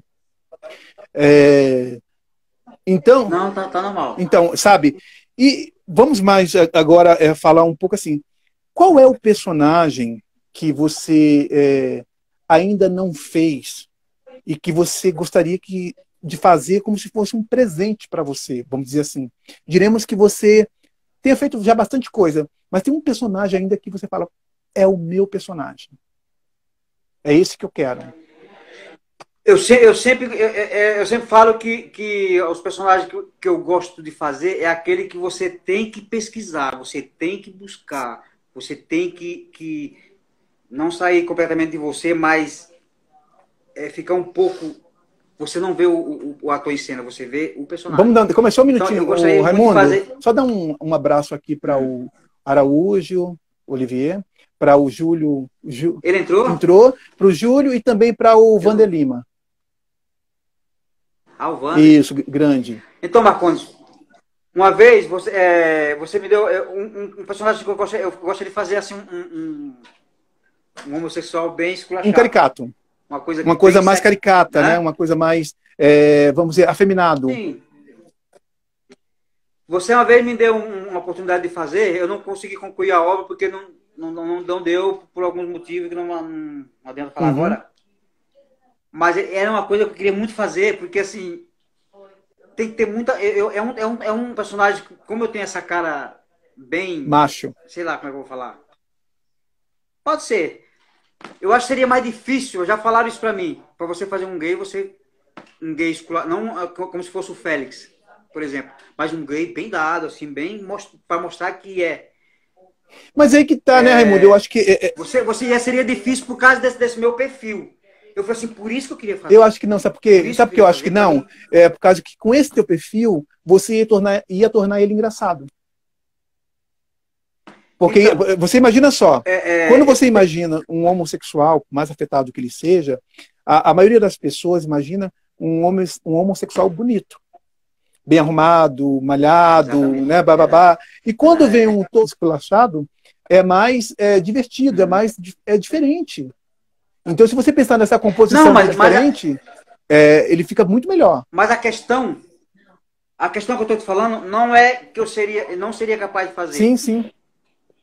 Então, não, tá normal. Então, sabe? E vamos mais agora falar um pouco assim. Qual é o personagem que você ainda não fez e que você gostaria de fazer como se fosse um presente para você? Vamos dizer assim. Diremos que você tenha feito já bastante coisa, mas tem um personagem ainda que você fala, é o meu personagem. É esse que eu quero. Eu sempre falo que os personagens que eu gosto de fazer é aquele que você tem que pesquisar, você tem que buscar, você tem que não sair completamente de você, mas ficar um pouco... Você não vê o ator em cena, você vê o personagem. Começou um minutinho, então, Raimundo. Só dá um abraço aqui para o Araújo, Olivier, para o Júlio. Ele entrou? Entrou, para o Júlio e também para o Vander Lima. O Vander? Isso, grande. Então, Marcondes, uma vez você me deu um personagem que eu gosto de fazer assim um homossexual bem esculachado. Um caricato. Uma coisa mais caricata, né? Uma coisa mais, vamos dizer, afeminado. Sim. Você uma vez me deu uma oportunidade de fazer, eu não consegui concluir a obra porque não deu por alguns motivos que não adianta falar agora. Mas era uma coisa que eu queria muito fazer, porque assim, tem que ter muita. É um personagem, como eu tenho essa cara bem. Macho. Sei lá como é que eu vou falar. Pode ser. Eu acho que seria mais difícil, já falaram isso pra mim. Pra você fazer um gay, você. Um gay escolar. Não como se fosse o Félix, por exemplo. Mas um gay bem dado, assim, bem. Pra mostrar que é. Mas aí que tá, né, Raimundo? Eu acho que Você já seria difícil por causa desse meu perfil. Eu falei assim, por isso que eu queria eu fazer. acho que não, sabe por Por quê? isso que Sabe eu por que eu queria acho que fazer. Pra não? mim, É por causa que com esse teu perfil, você ia tornar ele engraçado. Porque então, você imagina só, quando eu você imagina um homossexual, mais afetado que ele seja, a maioria das pessoas imagina um homossexual bonito, bem arrumado, malhado, exatamente, né, verdade. bababá. E quando vem um todo esculachado, é mais divertido, Uhum. é diferente. Então, se você pensar nessa Não, composição que é diferente, ele fica muito melhor. mas a questão que eu estou te falando não é que não seria capaz de Sim, fazer. sim,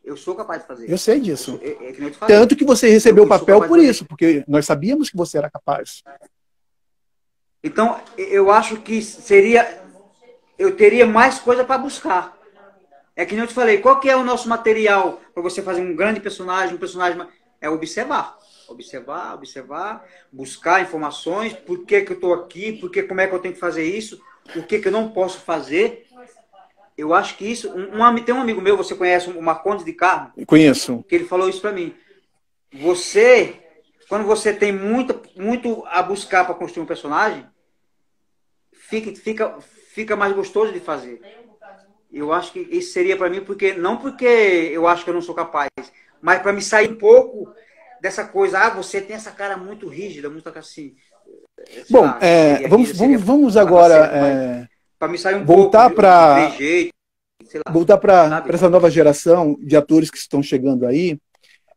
Eu sou capaz de eu fazer. sei disso. É que nem eu te falei. Tanto que você recebeu o Eu sou papel capaz de por fazer. isso, porque nós sabíamos que você era capaz. Então, eu acho que eu teria mais coisa para buscar. É que nem eu te falei, qual que é o nosso material para você fazer um personagem é observar. Observar, observar, buscar informações, por que que eu estou aqui, como é que eu tenho que fazer isso, o que que eu não posso fazer. Eu acho que isso, tem um amigo meu, você conhece, o Marcondes de Carmo, Conheço. que ele falou isso para mim. Você, quando você tem muito a buscar para construir um personagem, fica mais gostoso de fazer. Eu acho que isso seria para mim, não porque eu acho que eu não sou capaz, mas para me sair um pouco dessa coisa, você tem essa cara muito rígida, muito assim, sei Bom, lá, se seria rígida, seria vamos a palavra agora certa, mas para me sair um pouco voltar de para trejeito, sei lá, voltar para sabe? essa nova geração de atores que estão chegando aí.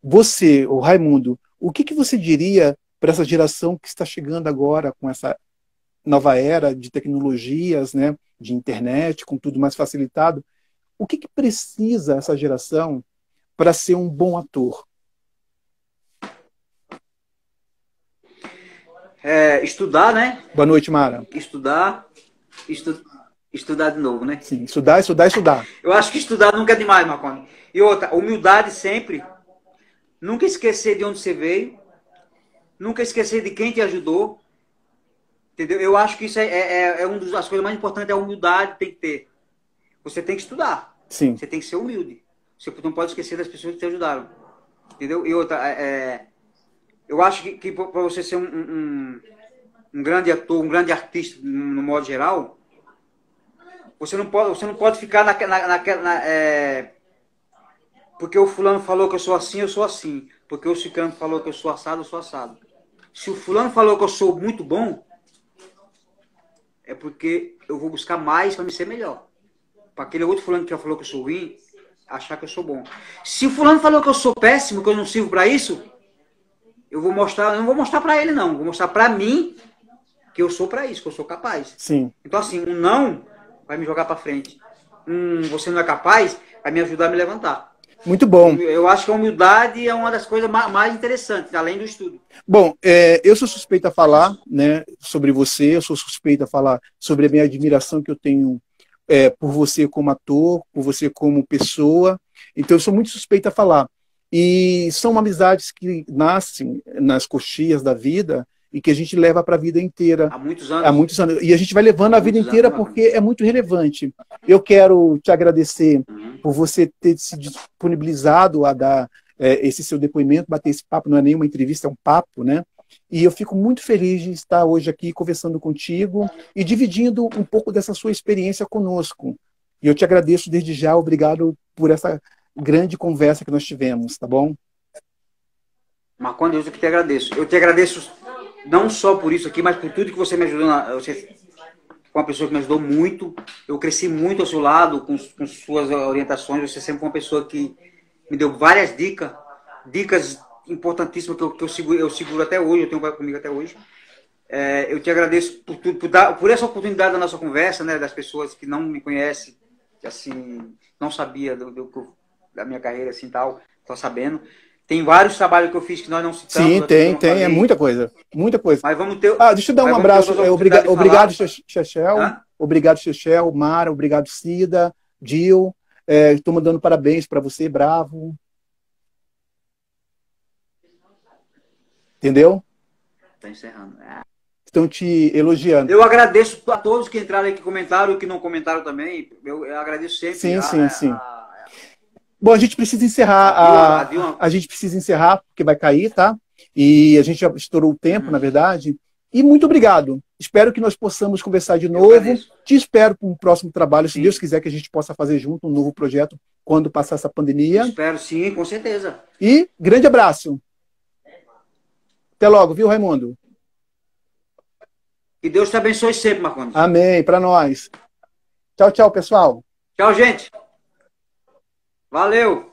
Você, o Raimundo, o que você diria para essa geração que está chegando agora com essa nova era de tecnologias, né, de internet, com tudo mais facilitado? O que precisa essa geração para ser um bom ator? Estudar, né? Boa noite, Mara. Estudar, estu, estudar de novo, né? Sim, estudar, estudar, estudar. Eu acho que estudar nunca é demais, Marconi. E outra, humildade sempre, nunca esquecer de onde você veio, nunca esquecer de quem te ajudou, entendeu? Eu acho que isso é uma das coisas mais importantes, é a humildade que tem que ter. Você tem que estudar, Sim. você tem que ser humilde. Você não pode esquecer das pessoas que te ajudaram, entendeu? E outra, eu acho que para você ser um grande ator, um grande artista no modo geral, você não pode ficar porque o fulano falou que eu sou assim. Porque o ciclano falou que eu sou assado. Se o fulano falou que eu sou muito bom, é porque eu vou buscar mais para me ser melhor. Para aquele outro fulano que falou que eu sou ruim, achar que eu sou bom. Se o fulano falou que eu sou péssimo, que eu não sirvo para isso, eu não vou mostrar para ele não, vou mostrar para mim que eu sou para isso, que eu sou capaz. Sim. Então assim, um não vai me jogar para frente. Você não é capaz, vai me ajudar a me levantar. Muito bom. Eu acho que a humildade é uma das coisas mais interessantes, além do estudo. Bom, eu sou suspeito a falar, né, sobre você, eu sou suspeito a falar sobre a minha admiração que eu tenho por você como ator, por você como pessoa. Então, eu sou muito suspeito a falar. E são amizades que nascem nas coxias da vida e que a gente leva para a vida inteira. Há muitos Há anos. muitos anos. E a gente vai levando Há a vida muitos anos, inteira né, porque Marconi? é muito relevante. Eu quero te agradecer Uhum. por você ter se disponibilizado a dar esse seu depoimento, bater esse papo, não é nenhuma entrevista, é um papo, né? E eu fico muito feliz de estar hoje aqui conversando contigo e dividindo um pouco dessa sua experiência conosco. E eu te agradeço desde já, obrigado por essa grande conversa que nós tivemos, tá bom? Marconi, eu que te agradeço. Eu te agradeço não só por isso aqui, mas por tudo que você me ajudou. Você foi uma pessoa que me ajudou muito. Eu cresci muito ao seu lado, com suas orientações. Você sempre foi uma pessoa que me deu várias dicas importantíssimas eu seguro até hoje, eu tenho comigo até hoje. Eu te agradeço por tudo, por essa oportunidade da nossa conversa, né, das pessoas que não me conhecem, assim, não sabia da minha carreira assim tal, tô sabendo. Tem vários trabalhos que eu fiz que nós não citamos. Sim, Aqui, tem, é muita coisa, muita coisa. Mas vamos ter. Deixa eu dar um abraço. Obrigado, Chechel. Obrigado, Chechel, Mara, obrigado, Cida, Dil. Estou mandando parabéns para você, bravo. Entendeu? Está encerrando. Estão te elogiando. Eu agradeço a todos que entraram aqui, que comentaram e que não comentaram também. Eu agradeço sempre. Sim. Bom, a gente precisa encerrar. A gente precisa encerrar, porque vai cair, tá? E a gente já estourou o tempo, na verdade. E muito obrigado. Espero que nós possamos conversar de novo. Te espero para um próximo trabalho, se Deus quiser que a gente possa fazer junto um novo projeto quando passar essa pandemia. Espero sim, com certeza. E grande abraço. Até logo, viu, Raimundo? Que Deus te abençoe sempre, Marcondes. Amém, para nós. Tchau, pessoal. Tchau, gente. Valeu.